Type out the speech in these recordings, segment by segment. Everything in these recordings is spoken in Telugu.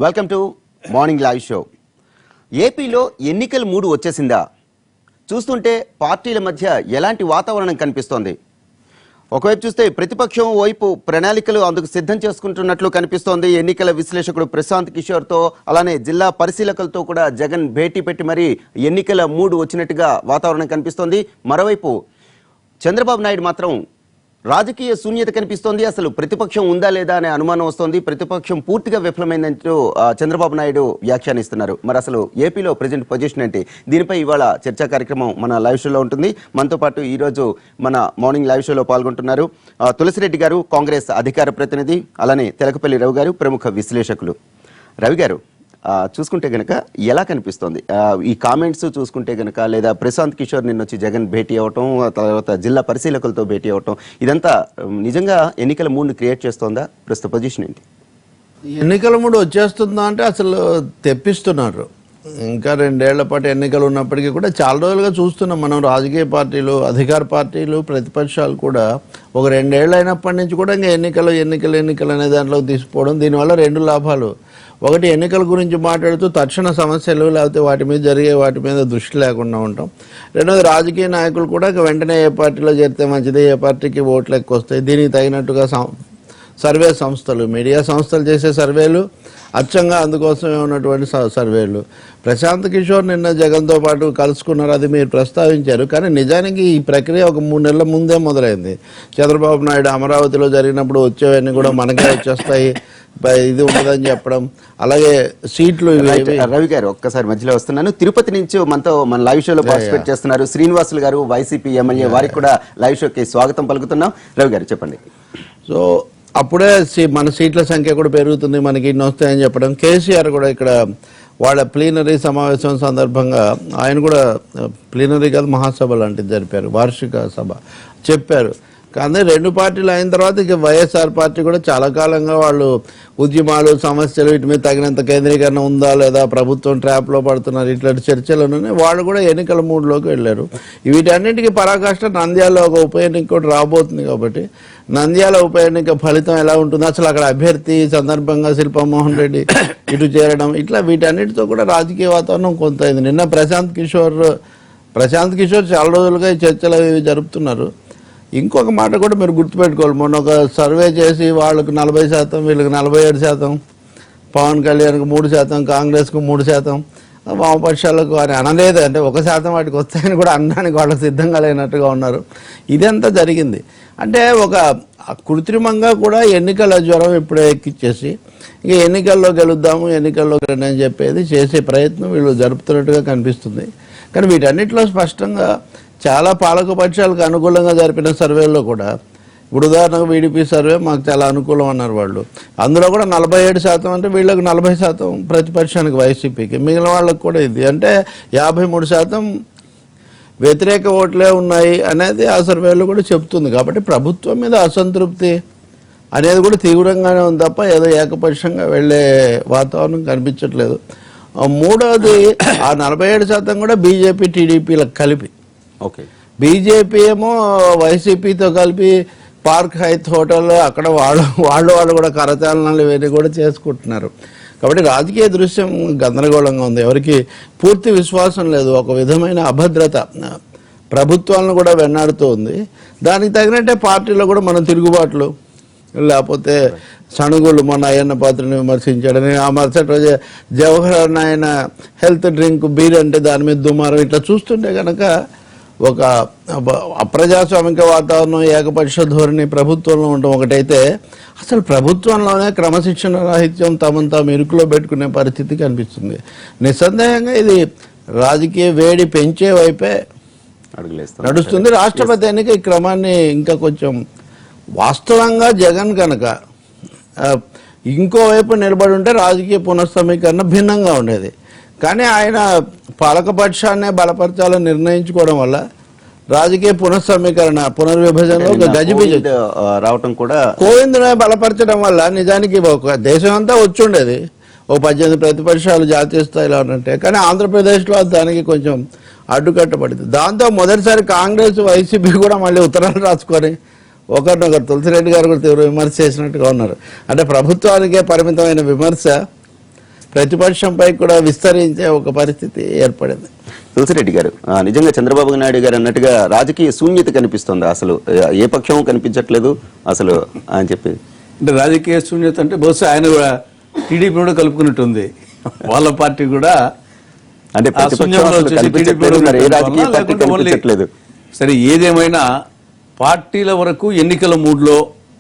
Welcome to morning live show. ఏపీలో ఎన్నికల మూడు వచ్చేసిందా? చూస్తుంటే పార్టీల మధ్య ఎలాంటి వాతావరణం కనిపిస్తోంది? ఒకవైపు చూస్తే ప్రతిపక్షం వైపు ప్రణాళికలు అందుకు సిద్ధం చేసుకుంటున్నట్లు కనిపిస్తోంది. ఎన్నికల విశ్లేషకుడు ప్రశాంత్ కిషోర్తో, అలానే జిల్లా పరిశీలకులతో కూడా జగన్ భేటీ పెట్టి మరీ ఎన్నికల మూడు వచ్చినట్టుగా వాతావరణం కనిపిస్తోంది. మరోవైపు చంద్రబాబు నాయుడు మాత్రం రాజకీయ శూన్యత కనిపిస్తోంది. అసలు ప్రతిపక్షం ఉందా లేదా అనే అనుమానం వస్తోంది. ప్రతిపక్షం పూర్తిగా విఫలమైందంటూ చంద్రబాబు నాయుడు వ్యాఖ్యానిస్తున్నారు. మరి అసలు ఏపీలో ప్రజెంట్ పొజిషన్ ఏంటి? దీనిపై ఇవాళ చర్చా కార్యక్రమం మన లైవ్ షోలో ఉంటుంది. మనతో పాటు ఈరోజు మన మార్నింగ్ లైవ్ షోలో పాల్గొంటున్నారు తులసిరెడ్డి గారు, కాంగ్రెస్ అధికార ప్రతినిధి, అలానే తెలకపల్లి రవి గారు, ప్రముఖ విశ్లేషకులు. రవి గారు, చూసుకుంటే గనక ఎలా కనిపిస్తోంది ఈ కామెంట్స్ చూసుకుంటే గనక, లేదా ప్రశాంత్ కిషోర్ నిన్న వచ్చి జగన్ భేటీ అవ్వటం, తర్వాత జిల్లా పరిశీలకులతో భేటీ అవ్వటం, ఇదంతా నిజంగా ఎన్నికల మూడ్ని క్రియేట్ చేస్తోందా? ప్రస్తుత పొజిషన్ ఏంటి? ఎన్నికల మూడు వచ్చేస్తుందా అంటే అసలు తెప్పిస్తున్నారు. ఇంకా 2 ఏళ్ల పాటు ఎన్నికలు ఉన్నప్పటికీ కూడా చాలా రోజులుగా చూస్తున్నాం మనం. రాజకీయ పార్టీలు, అధికార పార్టీలు, ప్రతిపక్షాలు కూడా ఒక 2 ఏళ్ళు అయినప్పటి నుంచి కూడా ఇంకా ఎన్నికలు అనే దాంట్లోకి తీసుకోవడం. దీనివల్ల 2 లాభాలు. ఒకటి, ఎన్నికల గురించి మాట్లాడుతూ తక్షణ సమస్యలు లేకపోతే వాటి మీద దృష్టి లేకుండా ఉంటాం. రెండోది, రాజకీయ నాయకులు కూడా వెంటనే ఏ పార్టీలో చేరితే మంచిది, ఏ పార్టీకి ఓట్లు ఎక్కువ వస్తాయి, దీనికి తగినట్టుగా సర్వే సంస్థలు, మీడియా సంస్థలు చేసే సర్వేలు, అచ్చంగా అందుకోసమే ఉన్నటువంటి సర్వేలు. ప్రశాంత్ కిషోర్ నిన్న జగన్తో పాటు కలుసుకున్నారు, అది మీరు ప్రస్తావించారు. కానీ నిజానికి ఈ ప్రక్రియ ఒక 3 నెలల ముందే మొదలైంది. చంద్రబాబు నాయుడు అమరావతిలో జరిగినప్పుడు వచ్చేవన్నీ కూడా మనకే వచ్చేస్తాయి, ఇది ఉండదని చెప్పడం, అలాగే సీట్లు. రవి గారు, ఒక్కసారి మధ్యలో వస్తున్నాను. తిరుపతి నుంచి మన లైవ్ షోలో పార్టిసిపేట్ చేస్తున్నారు శ్రీనివాసులు గారు, వైసీపీ ఎమ్మెల్యే, వారికి కూడా లైవ్ షోకి స్వాగతం పలుకుతున్నాం. రవి గారు చెప్పండి. సో అప్పుడే మన సీట్ల సంఖ్య కూడా పెరుగుతుంది, మనకి ఇన్ని వస్తాయని చెప్పడం. కేసీఆర్ కూడా ఇక్కడ వాళ్ళ ప్లీనరీ సమావేశం సందర్భంగా ఆయన కూడా ప్లీనరీ కాదు, మహాసభ లాంటిది జరిపారు, వార్షిక సభ చెప్పారు. కానీ 2 పార్టీలు అయిన తర్వాత ఇక వైఎస్ఆర్ పార్టీ కూడా చాలా కాలంగా వాళ్ళు ఉద్యమాలు, సమస్యలు, వీటి మీద తగినంత కేంద్రీకరణ ఉందా లేదా, ప్రభుత్వం ట్రాప్లో పడుతున్నారు, ఇట్లాంటి చర్చలలోనే వాళ్ళు కూడా ఎన్నికల మూడ్లోకి వెళ్ళారు. వీటన్నిటికీ పరాకాష్ట నంద్యాలలో ఒక ఉప ఎన్నిక కూడా రాబోతుంది. కాబట్టి నంద్యాల ఉప ఎన్నిక ఫలితం ఎలా ఉంటుంది, అసలు అక్కడ అభ్యర్థి సందర్భంగా శిల్పామోహన్ రెడ్డి ఇటు చేరడం, ఇట్లా వీటన్నిటితో కూడా రాజకీయ వాతావరణం కొంత అయింది. నిన్న ప్రశాంత్ కిషోర్ చాలా రోజులుగా ఈ చర్చలు అవి జరుపుతున్నారు. ఇంకొక మాట కూడా మీరు గుర్తుపెట్టుకోవాలి, మొన్న ఒక సర్వే చేసి వాళ్ళకు 40%, వీళ్ళకి 47%, పవన్ కళ్యాణ్కి 3%, కాంగ్రెస్కు 3%, వామపక్షాలకు అని అనలేదు. అంటే 1% వాటికి వస్తాయని కూడా అనడానికి వాళ్ళకి సిద్ధంగా లేనట్టుగా ఉన్నారు. ఇదంతా జరిగింది. అంటే ఒక కృత్రిమంగా కూడా ఎన్నికల జ్వరం ఇప్పుడే ఎక్కిచ్చేసి ఇక ఎన్నికల్లో గెలుద్దాము, ఎన్నికల్లో అని చెప్పేది చేసే ప్రయత్నం వీళ్ళు జరుపుతున్నట్టుగా కనిపిస్తుంది. కానీ వీటన్నిటిలో స్పష్టంగా చాలా పాలకపక్షాలకు అనుకూలంగా జరిపిన సర్వేల్లో కూడా, ఇప్పుడు ఉదాహరణకు వీడిపి సర్వే మాకు చాలా అనుకూలం అన్నారు వాళ్ళు. అందులో కూడా 47% అంటే వీళ్ళకి 40% ప్రతిపక్షానికి వైసీపీకి, మిగిలిన వాళ్ళకి కూడా ఇది అంటే 53% వ్యతిరేక ఓట్లే ఉన్నాయి అనేది ఆ సర్వేలో కూడా చెప్తుంది. కాబట్టి ప్రభుత్వం మీద అసంతృప్తి అనేది కూడా తీవ్రంగానే ఉంది తప్ప ఏదో ఏకపక్షంగా వెళ్ళే వాతావరణం కనిపించట్లేదు. మూడవది, ఆ 47% కూడా బీజేపీ, టీడీపీలకు కలిపి. ఓకే, బీజేపీ ఏమో వైసీపీతో కలిపి పార్క్ హైత్ హోటల్ అక్కడ వాళ్ళు కూడా కరచాలనాలు ఇవన్నీ కూడా చేసుకుంటున్నారు. కాబట్టి రాజకీయ దృశ్యం గందరగోళంగా ఉంది. ఎవరికి పూర్తి విశ్వాసం లేదు. ఒక విధమైన అభద్రత ప్రభుత్వాలను కూడా వెన్నాడుతూ ఉంది. దానికి తగినట్టే పార్టీలో కూడా మనం తిరుగుబాట్లు, లేకపోతే సణుగులు, మన అయ్యన్న పాత్రని విమర్శించాడని, ఆ మరుసటి రోజు జవహర్ ఆయన హెల్త్ డ్రింక్ బీర్ అంటే దాని మీద దుమారం, ఇట్లా చూస్తుంటే కనుక ఒక అప్రజాస్వామిక వాతావరణం, ఏకపక్ష ధోరణి ప్రభుత్వంలో ఉండడం ఒకటైతే, అసలు ప్రభుత్వంలోనే క్రమశిక్షణ రాహిత్యం తమను తాము ఇరుకులో పెట్టుకునే పరిస్థితి కనిపిస్తుంది. నిస్సందేహంగా ఇది రాజకీయ వేడి పెంచే వైపే నడుస్తుంది. రాష్ట్రపతి ఎన్నిక ఈ క్రమాన్ని ఇంకా కొంచెం, వాస్తవంగా జగన్ కనుక ఇంకోవైపు నిలబడి ఉంటే రాజకీయ పునఃసమీకరణ భిన్నంగా ఉండేది. కానీ ఆయన పాలకపక్షాన్నే బలపరచాలని నిర్ణయించుకోవడం వల్ల రాజకీయ పునర్విభజనలో ఒక గజిబిజి రావటం కూడా, కోవింద్నే బలపరచడం వల్ల నిజానికి ఒక దేశం అంతా వచ్చుండేది, ఓ 18 ప్రతిపక్షాలు జాతీయ స్థాయిలో ఉన్నట్టే. కానీ ఆంధ్రప్రదేశ్లో దానికి కొంచెం అడ్డుకట్టబడింది. దాంతో మొదటిసారి కాంగ్రెస్, వైసీపీ కూడా మళ్ళీ ఉత్తరాలు రాసుకొని ఒకరినొకరు తులసిరెడ్డి గారు కూడా తీవ్ర విమర్శ చేసినట్టుగా ఉన్నారు. అంటే ప్రభుత్వానికే పరిమితమైన విమర్శ ప్రతిపక్షంపై కూడా విస్తరించే ఒక పరిస్థితి ఏర్పడింది. తులసిరెడ్డి గారు, నిజంగా చంద్రబాబు నాయుడు గారు అన్నట్టుగా రాజకీయ శూన్యత కనిపిస్తుంది, అసలు ఏ పక్షం కనిపించట్లేదు అసలు అని చెప్పి. అంటే రాజకీయ శూన్యత అంటే బహుశా ఆయన కూడా టీడీపీ కూడా కలుపుకున్నట్టుంది, వాళ్ళ పార్టీ కూడా అంటే ఆ శూన్యంలో వచ్చేసి టీడీపీ కూడా కనిపించట్లేదు. సరే, ఏదేమైనా పార్టీల వరకు ఎన్నికల మూడ్లో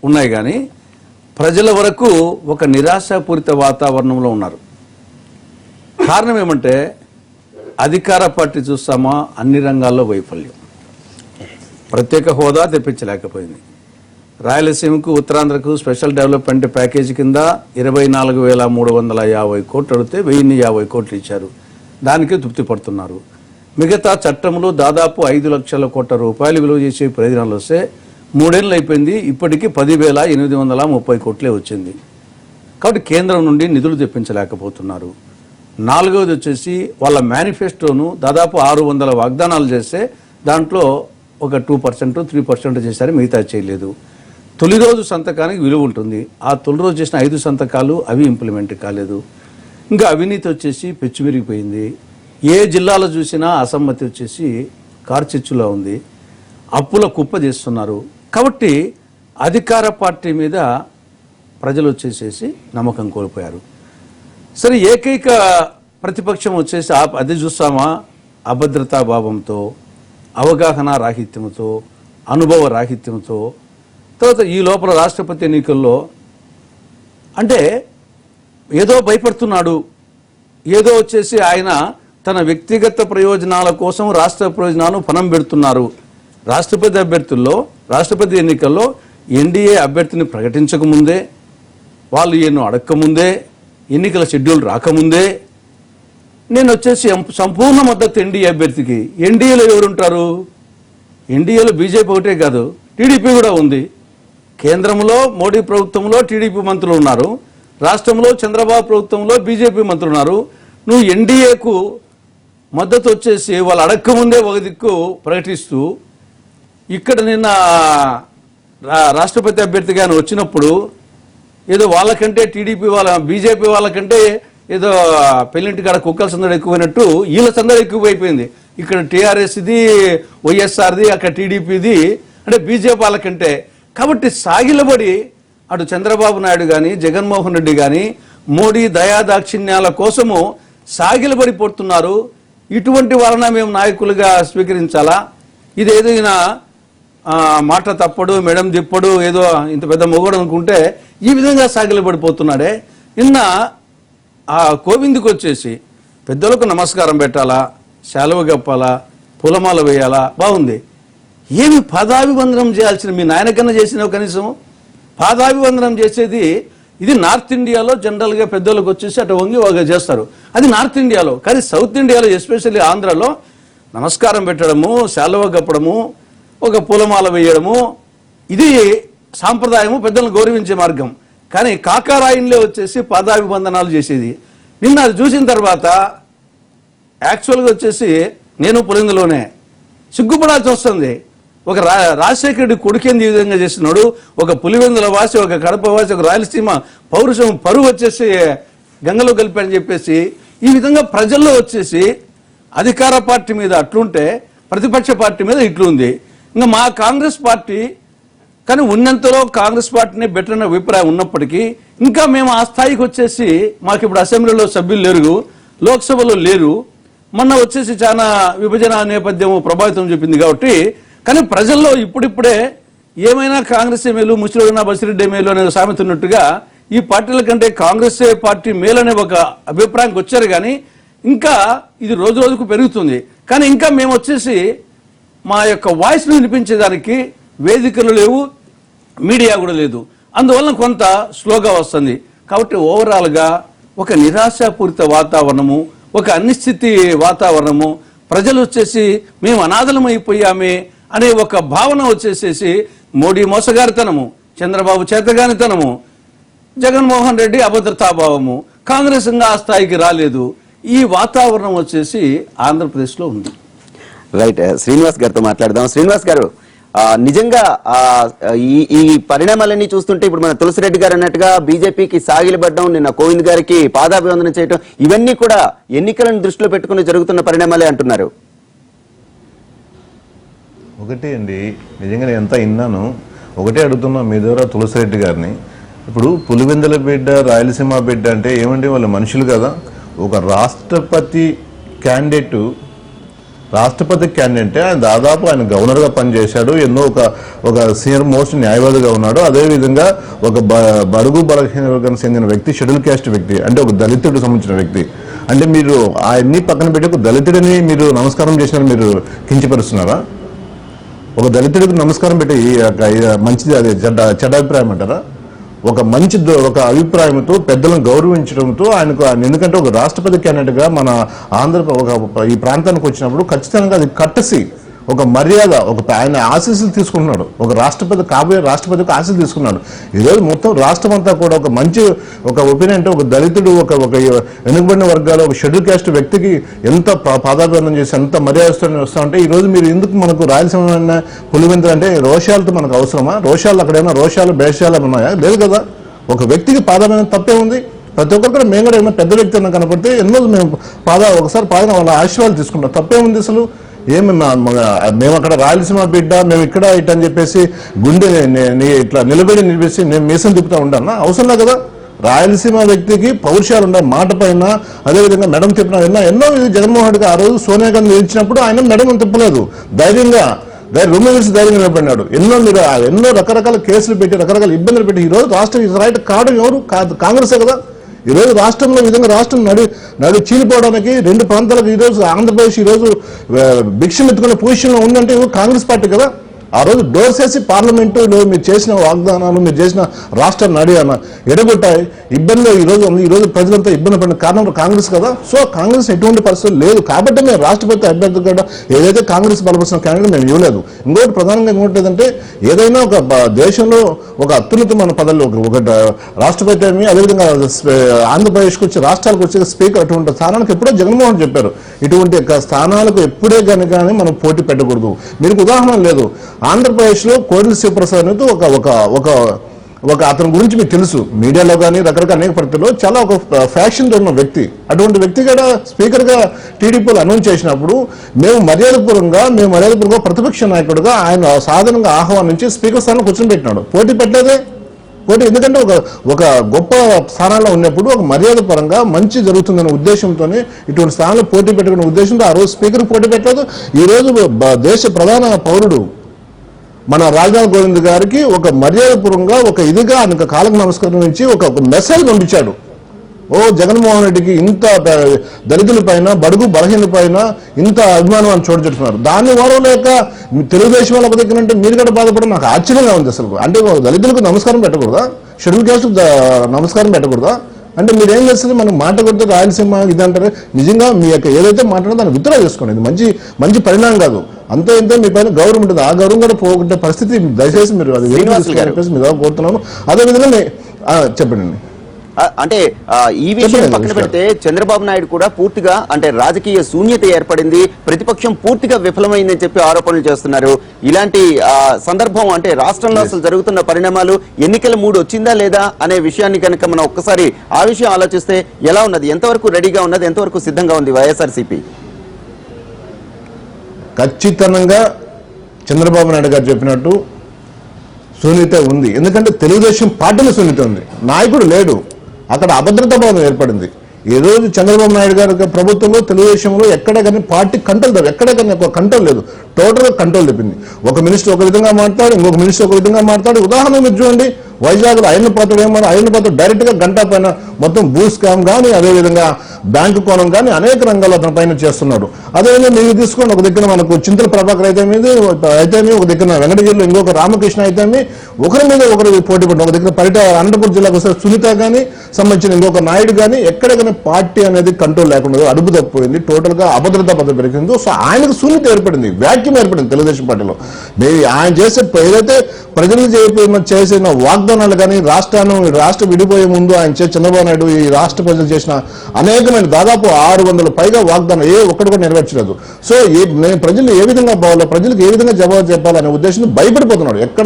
ఉన్నాయి కానీ ప్రజల వరకు ఒక నిరాశాపూరిత వాతావరణంలో ఉన్నారు. కారణం ఏమంటే అధికార పార్టీ చూస్తామా అన్ని రంగాల్లో వైఫల్యం, ప్రత్యేక హోదా తెప్పించలేకపోయింది. రాయలసీమకు ఉత్తరాంధ్రకు స్పెషల్ డెవలప్మెంట్ ప్యాకేజీ కింద 24,350 కోట్లు అడిగితే 1,050 కోట్లు ఇచ్చారు, దానికే తృప్తి పడుతున్నారు. మిగతా చట్టంలో దాదాపు 5 లక్షల కోట్ల రూపాయలు విలువ చేసే ప్రయోజనాలు వస్తే 3 ఏళ్ళు అయిపోయింది, ఇప్పటికీ 10,830 కోట్లే వచ్చింది. కాబట్టి కేంద్రం నుండి నిధులు తెప్పించలేకపోతున్నారు. 4వది వచ్చేసి వాళ్ళ మేనిఫెస్టోను దాదాపు 600 వాగ్దానాలు చేస్తే దాంట్లో ఒక 2% 3% చేశారు, మిగతా చేయలేదు. తొలి రోజు సంతకానికి విలువ ఉంటుంది, ఆ తొలి రోజు చేసిన 5 సంతకాలు అవి ఇంప్లిమెంట్ కాలేదు. ఇంకా అవినీతి వచ్చేసి పెచ్చుమిరిగిపోయింది. ఏ జిల్లాలో చూసినా అసమ్మతి వచ్చేసి కార్చిచ్చులో ఉంది, అప్పుల కుప్ప చేస్తున్నారు. కాబట్టి అధికార పార్టీ మీద ప్రజలు వచ్చేసేసి నమ్మకం కోల్పోయారు. సరే, ఏకైక ప్రతిపక్షం వచ్చేసి అది చూస్తామా అభద్రతా భావంతో, అవగాహన రాహిత్యంతో, అనుభవ రాహిత్యంతో. తర్వాత ఈ లోపల రాష్ట్రపతి ఎన్నికల్లో అంటే ఏదో భయపడుతున్నాడు, ఏదో వచ్చేసి ఆయన తన వ్యక్తిగత ప్రయోజనాల కోసం రాష్ట్ర ప్రయోజనాలను పణం పెడుతున్నారు. రాష్ట్రపతి అభ్యర్థుల్లో రాష్ట్రపతి ఎన్నికల్లో ఎన్డీఏ అభ్యర్థిని ప్రకటించకముందే, వాళ్ళు ఈయన్ను అడక్కముందే, ఎన్నికల షెడ్యూల్ రాకముందే నేను వచ్చేసి సంపూర్ణ మద్దతు ఎన్డీఏ అభ్యర్థికి. ఎన్డీఏలో ఎవరుంటారు? ఎన్డీఏలో బీజేపీ ఒకటే కాదు, టీడీపీ కూడా ఉంది. కేంద్రంలో మోడీ ప్రభుత్వంలో టీడీపీ మంత్రులు ఉన్నారు, రాష్ట్రంలో చంద్రబాబు ప్రభుత్వంలో బీజేపీ మంత్రులు ఉన్నారు. నువ్వు ఎన్డీఏకు మద్దతు వచ్చేసి వాళ్ళు అడక్కముందే ఒక దిక్కు ప్రకటిస్తూ, ఇక్కడ నిన్న రాష్ట్రపతి అభ్యర్థిగా ఆయన వచ్చినప్పుడు ఏదో వాళ్ళకంటే టీడీపీ వాళ్ళ బీజేపీ వాళ్ళకంటే ఏదో పెళ్లింటి కాడ కుక్కల సందడి ఎక్కువైనట్టు వీళ్ళ సందడి ఎక్కువైపోయింది. ఇక్కడ టీఆర్ఎస్ది, వైఎస్ఆర్ది, అక్కడ టీడీపీది, అంటే బీజేపీ వాళ్ళకంటే. కాబట్టి సాగిలబడి అటు చంద్రబాబు నాయుడు కానీ జగన్మోహన్ రెడ్డి కానీ మోడీ దయాదాక్షిణ్యాల కోసము సాగిలబడిపోతున్నారు. ఇటువంటి వాళ్ళన మేము నాయకులుగా స్వీకరించాలా? ఇదేదో ఈయన మాట తప్పడు, మెడం తిప్పడు, ఏదో ఇంత పెద్ద మొగడు అనుకుంటే ఈ విధంగా సాగిలబడిపోతున్నాడే. నిన్న ఆ కోవిందుకు వచ్చేసి పెద్దలకు నమస్కారం పెట్టాలా, సెలవు కప్పాలా, పూలమాల వేయాలా, బాగుంది. ఏమి పాదాభివందనం చేయాల్సిన మీ నాయనకన్నా చేసినావు? కనీసం పాదాభివందనం చేసేది ఇది నార్త్ ఇండియాలో జనరల్గా పెద్దలకు వచ్చేసి అటు వంగి చేస్తారు, అది నార్త్ ఇండియాలో. కానీ సౌత్ ఇండియాలో ఎస్పెషల్లీ ఆంధ్రాలో నమస్కారం పెట్టడము, సెలవు కప్పడము, ఒక పూలమాల వేయడము, ఇది సాంప్రదాయము, పెద్దలను గౌరవించే మార్గం. కానీ కాకారాయిన్లో వచ్చేసి పాదాభివందనాలు చేసేది. నిన్న అది చూసిన తర్వాత యాక్చువల్గా వచ్చేసి నేను పులిందులోనే సిగ్గుపడాల్సి వస్తుంది. ఒక రాజశేఖర రెడ్డి కొడుకేంది ఈ విధంగా చేస్తున్నాడు, ఒక పులివెందుల వాసి, ఒక కడప వాసి, ఒక రాయలసీమ పౌరుషం పరువు వచ్చేసి గంగలో కలిపాడని చెప్పేసి ఈ విధంగా ప్రజల్లో వచ్చేసి అధికార పార్టీ మీద అట్లుంటే ప్రతిపక్ష పార్టీ మీద ఇట్లుంది. ఇంకా మా కాంగ్రెస్ పార్టీ కానీ ఉన్నంతలో కాంగ్రెస్ పార్టీని బెటర్ అనే అభిప్రాయం ఉన్నప్పటికీ ఇంకా మేము ఆ స్థాయికి వచ్చేసి మాకు ఇప్పుడు అసెంబ్లీలో సభ్యులు లేరు, లోక్సభలో లేరు. మొన్న వచ్చేసి చాలా విభజన నేపథ్యం ప్రభావితం చెప్పింది కాబట్టి. కానీ ప్రజల్లో ఇప్పుడిప్పుడే ఏమైనా కాంగ్రెస్ మేలు, ముసిరెడ్డి బసిరెడ్డి మేలు అనే సామెత ఉన్నట్టుగా ఈ పార్టీల కంటే కాంగ్రెస్ పార్టీ మేలు అనే ఒక అభిప్రాయానికి వచ్చారు. కానీ ఇంకా ఇది రోజు రోజుకు పెరుగుతుంది. కానీ ఇంకా మేము వచ్చేసి మా యొక్క వాయిస్ను వినిపించేదానికి వేదికలు లేవు, మీడియా కూడా లేదు. అందువలన కొంత స్లోగా వస్తుంది. కాబట్టి ఓవరాల్గా ఒక నిరాశాపూరిత వాతావరణము, ఒక అనిశ్చితి వాతావరణము, ప్రజలు వచ్చేసి మేము అనాథలమైపోయామే అనే ఒక భావన వచ్చేసేసి మోడీ మోసగారితనము, చంద్రబాబు చేతగానితనము, జగన్మోహన్ రెడ్డి అభద్రతాభావము, కాంగ్రెస్ ఇంకా ఆ స్థాయికి రాలేదు. ఈ వాతావరణం వచ్చేసి ఆంధ్రప్రదేశ్లో ఉంది. రైట్, శ్రీనివాస్ గారితో మాట్లాడదాం. శ్రీనివాస్ గారు, నిజంగా ఈ ఈ పరిణామాలన్నీ చూస్తుంటే ఇప్పుడు మన తులసిరెడ్డి గారు అన్నట్టుగా బీజేపీకి సాగిలబడ్డం, నిన్న కోవింద్ గారికి పాదాభివందనం చేయడం, ఇవన్నీ కూడా ఎన్నికలను దృష్టిలో పెట్టుకుని జరుగుతున్న పరిణామాలే అంటున్నారు. ఒకటి అండి, నిజంగా నేను ఎంత విన్నాను, ఒకటే అడుగుతున్నా మీ ద్వారా తులసిరెడ్డి గారిని. ఇప్పుడు పులివెందుల బిడ్డ, రాయలసీమ బిడ్డ అంటే ఏమండి, వాళ్ళ మనుషులు కదా. ఒక రాష్ట్రపతి క్యాండిడేట్ ఆయన దాదాపు ఆయన గవర్నర్గా పనిచేశాడు, ఎన్నో ఒక సీనియర్ మోస్ట్ న్యాయవాదిగా ఉన్నాడు. అదేవిధంగా ఒక బడుగు బలహీన వర్గానికి చెందిన వ్యక్తి, షెడ్యూల్ క్యాస్ట్ వ్యక్తి, అంటే ఒక దళితుడికి సంబంధించిన వ్యక్తి. అంటే మీరు ఆయన్ని పక్కన పెట్టి ఒక దళితుడిని మీరు నమస్కారం చేసినారు, మీరు కించపరుస్తున్నారా? ఒక దళితుడికి నమస్కారం పెట్టి మంచిది, అది చెడ్డ అభిప్రాయం అంటారా? ఒక ఒక అభిప్రాయంతో పెద్దలను గౌరవించడంతో ఆయనకు, ఎందుకంటే ఒక రాష్ట్రపతి క్యాండిడేట్గా మన ఈ ప్రాంతానికి వచ్చినప్పుడు ఖచ్చితంగా అది కట్టసి, ఒక మర్యాద, ఆయన ఆశీస్సులు తీసుకుంటున్నాడు. ఒక రాష్ట్రపతి, కాబోయే రాష్ట్రపతికి ఆశీస్సులు తీసుకున్నాడు. ఈరోజు మొత్తం రాష్ట్రం అంతా కూడా ఒక మంచి ఒపీనియన్ అంటే ఒక దళితుడు, ఒక వెనుకబడిన వర్గాలు, ఒక షెడ్యూల్ క్యాస్ట్ వ్యక్తికి ఎంత పాదాభివందనం చేసి ఎంత మర్యాద వస్తా ఉంటే, ఈరోజు మీరు ఎందుకు మనకు రాయలసీమ పులివెందులు అంటే రోషాలతో మనకు అవసరమా? రోషాలు అక్కడేమైనా రోషాలు భేషాలు ఉన్నాయా? లేదు కదా. ఒక వ్యక్తికి పాదాభివందనం తప్పే ఉంది. ప్రతి ఒక్కరు కూడా మేము కూడా ఏమైనా పెద్ద వ్యక్తి అన్నా కనపడితే ఎన్నో మేము ఒకసారి వాళ్ళ ఆశీర్వాదాలు తీసుకుంటాం. తప్పే ఉంది అసలు. మేము అక్కడ రాయలసీమ బిడ్డ, మేము ఇక్కడ ఇట్ అని చెప్పేసి గుండె ఇట్లా నిలబెట్టి నేను మీసం తిప్పుతా ఉంటాను, అవసరం లేదు కదా. రాయలసీమ వ్యక్తికి పౌరుషాలు ఉన్నాయి, మాట పైన. అదేవిధంగా మెడం తిప్పిన ఎన్నో జగన్మోహన్ రెడ్డి ఆ రోజు సోనియా గాంధీ నిలిచినప్పుడు ఆయన మెడం తిప్పలేదు, ధైర్యంగా రూమ్ వేసి ధైర్యంగా నిలబడినాడు. ఎన్నో రకరకాల కేసులు పెట్టి, రకరకాల ఇబ్బందులు పెట్టి ఈరోజు రాష్ట్రం రైట్ కావడం ఎవరు? కాంగ్రెసే కదా. ఈరోజు రాష్ట్రంలో విధంగా రాష్ట్రం నడి చీలిపోవడానికి రెండు ప్రాంతాలకు ఈరోజు ఆంధ్రప్రదేశ్ ఈరోజు భిక్షం ఎత్తుకునే పొజిషన్లో ఉందంటే కాంగ్రెస్ పార్టీ కదా. ఆ రోజు డోర్స్ వేసి పార్లమెంటులో మీరు చేసిన వాగ్దానాలు, మీరు చేసిన రాష్ట్ర నడియాన ఎడగొట్టాయి, ఇబ్బంది. ఈరోజు ప్రజలంతా ఇబ్బంది పడిన కారణం కాంగ్రెస్ కదా. సో కాంగ్రెస్ ఎటువంటి పరిస్థితులు లేదు కాబట్టి మేము రాష్ట్రపతి అభ్యర్థి కూడా ఏదైతే కాంగ్రెస్ బలపరిచిన క్యాండిడేట్ మేము ఇవ్వలేదు. ఇంకోటి ప్రధానంగా ఏమిటంటే, ఏదైనా ఒక దేశంలో ఒక అత్యున్నతమైన పదవులు, ఒక రాష్ట్రపతి ఏమి, అదేవిధంగా ఆంధ్రప్రదేశ్కి వచ్చి రాష్ట్రాలకు వచ్చే స్పీకర్, అటువంటి స్థానానికి ఎప్పుడో జగన్మోహన్ చెప్పారు, ఇటువంటి స్థానాలకు ఎప్పుడే కానీ మనం పోటీ పెట్టకూడదు. మీకు ఉదాహరణ లేదు, ఆంధ్రప్రదేశ్లో కోడెల శివప్రసాద్ అనేది ఒక అతని గురించి మీకు తెలుసు, మీడియాలో కానీ రకరకాల అనేక పత్రికల్లో చాలా ఒక ఫ్యాక్షన్ ఉన్న వ్యక్తి. అటువంటి వ్యక్తి కూడా స్పీకర్గా టీడీపీలో అనౌన్స్ చేసినప్పుడు మేము మర్యాదపూర్వకంగా ప్రతిపక్ష నాయకుడిగా ఆయన సాధారణంగా ఆహ్వానించి స్పీకర్ స్థానంలో కూర్చొని పోటీ పెట్టలేదే. ఎందుకంటే ఒక గొప్ప స్థానాల్లో ఉన్నప్పుడు ఒక మర్యాద పరంగా మంచి జరుగుతుందనే ఉద్దేశంతోనే ఇటువంటి స్థానంలో పోటీ పెట్టుకునే ఉద్దేశంతో ఆ రోజు స్పీకర్ పోటీ పెట్టలేదు. ఈ రోజు దేశ ప్రధాన పౌరుడు మన రాజ్నాథ్ కోవింద్ గారికి ఒక మర్యాదపూర్వకంగా ఇదిగా ఆయన కాలకు నమస్కారం నుంచి ఒక మెసేజ్ పంపించాడు. జగన్మోహన్ రెడ్డికి ఇంత దళితుల పైన, బడుగు బలహీన పైన ఇంత అభిమానం చూడజెట్టుతున్నారు. దాన్ని వారలేక తెలుగుదేశం వాళ్ళ దగ్గరంటే మీరు కూడా బాధపడడం నాకు ఆశ్చర్యంగా ఉంది అసలు. అంటే దళితులకు నమస్కారం పెట్టకూడదా? షెడ్యూల్ క్యాస్ట్ నమస్కారం పెట్టకూడదా? అంటే మీరేం చేస్తుంది, మనం మాట కొడితే రాయలసీమ ఇదంటారు. నిజంగా మీ యొక్క ఏదైతే మాట్లాడో దాన్ని విత్డ్రా చేసుకోండి. ఇది మంచి పరిణామం కాదు. అంతే ఇంతే మీ పైన గౌరవం ఉంటుంది. ఆ గౌరవం కూడా పోగొట్టే పరిస్థితి దయచేసి మీరు అది మీరు కోరుతున్నాను. అదేవిధంగా చెప్పండి. అంటే ఈ విషయం పక్కన పెడితే చంద్రబాబు నాయుడు కూడా పూర్తిగా అంటే రాజకీయ శూన్యత ఏర్పడింది, ప్రతిపక్షం పూర్తిగా విఫలమైందని చెప్పి ఆరోపణలు చేస్తున్నారు. ఇలాంటి సందర్భం అంటే రాష్ట్రంలో అసలు జరుగుతున్న పరిణామాలు, ఎన్నికల మూడు వచ్చిందా లేదా అనే విషయాన్ని కనుక మనం ఒక్కసారి ఆ విషయం ఆలోచిస్తే ఎలా ఉన్నది, ఎంతవరకు రెడీగా ఉన్నది, ఎంతవరకు సిద్ధంగా ఉంది వైఎస్ఆర్సీపీ? ఖచ్చితంగా చంద్రబాబు నాయుడు గారు చెప్పినట్టు శూన్యత ఉంది. ఎందుకంటే తెలుగుదేశం పార్టీలో శూన్యత ఉంది, నాయకుడు లేడు, అక్కడ అభద్రతా భావం ఏర్పడింది. ఈ రోజు చంద్రబాబు నాయుడు గారి ప్రభుత్వంలో తెలుగుదేశంలో ఎక్కడ కానీ పార్టీ కంట్రోల్ లేదు, ఎక్కడ కానీ ఒక కంట్రోల్ లేదు, టోటల్గా కంట్రోల్ తెప్పింది. ఒక మినిస్టర్ ఒక విధంగా మాట్లాడు, ఇంకొక మినిస్టర్ ఒక విధంగా మాట్లాడు. ఉదాహరణ మీరు చూడండి, వైజాగ్లో ఆయన పాత్ర డైరెక్ట్ గా గంట పైన మొత్తం భూ స్కామ్ కానీ, అదేవిధంగా బ్యాంకు కోణం కానీ అనేక రంగాల్లో అతని పైన చేస్తున్నాడు. అదేవిధంగా మీరు తీసుకోండి, ఒక దగ్గర మనకు చింతల ప్రభాకర్ అయితేమి, ఒక దగ్గర వెంకటగిరిలో ఇంకొక రామకృష్ణ అయితేమి, ఒకరి మీద ఒకరు పోటీ పడ్డారు. ఒక దగ్గర అనంతపురం జిల్లాకు వస్తే సునీత కానీ సంబంధించిన ఇంకొక నాయుడు కానీ ఎక్కడికైనా పార్టీ అనేది కంట్రోల్ లేకుండా అడుగు తప్పిపోయింది, టోటల్ గా అభద్రతా పద్ధతి పెరిగింది. సో ఆయనకు శూన్యత ఏర్పడింది, వ్యాక్యూమ్ ఏర్పడింది తెలుగుదేశం పార్టీలో. ఆయన చేసే ఏదైతే ప్రజలు చేసిన వాగ్దానాలు కానీ రాష్ట్రం విడిపోయే ముందు ఆయన చంద్రబాబు నాయుడు ఈ రాష్ట్ర ప్రజలు చేసిన అనేకమైన దాదాపు 600 పైగా వాగ్దానం ఏ ఒక్కటి కూడా నెరవేర్చలేదు. సో మేము ప్రజలు ఏ విధంగా పోవాలో, ప్రజలకు ఏ విధంగా జవాబు చెప్పాలనే ఉద్దేశంతో భయపడిపోతున్నాడు. ఎక్కడ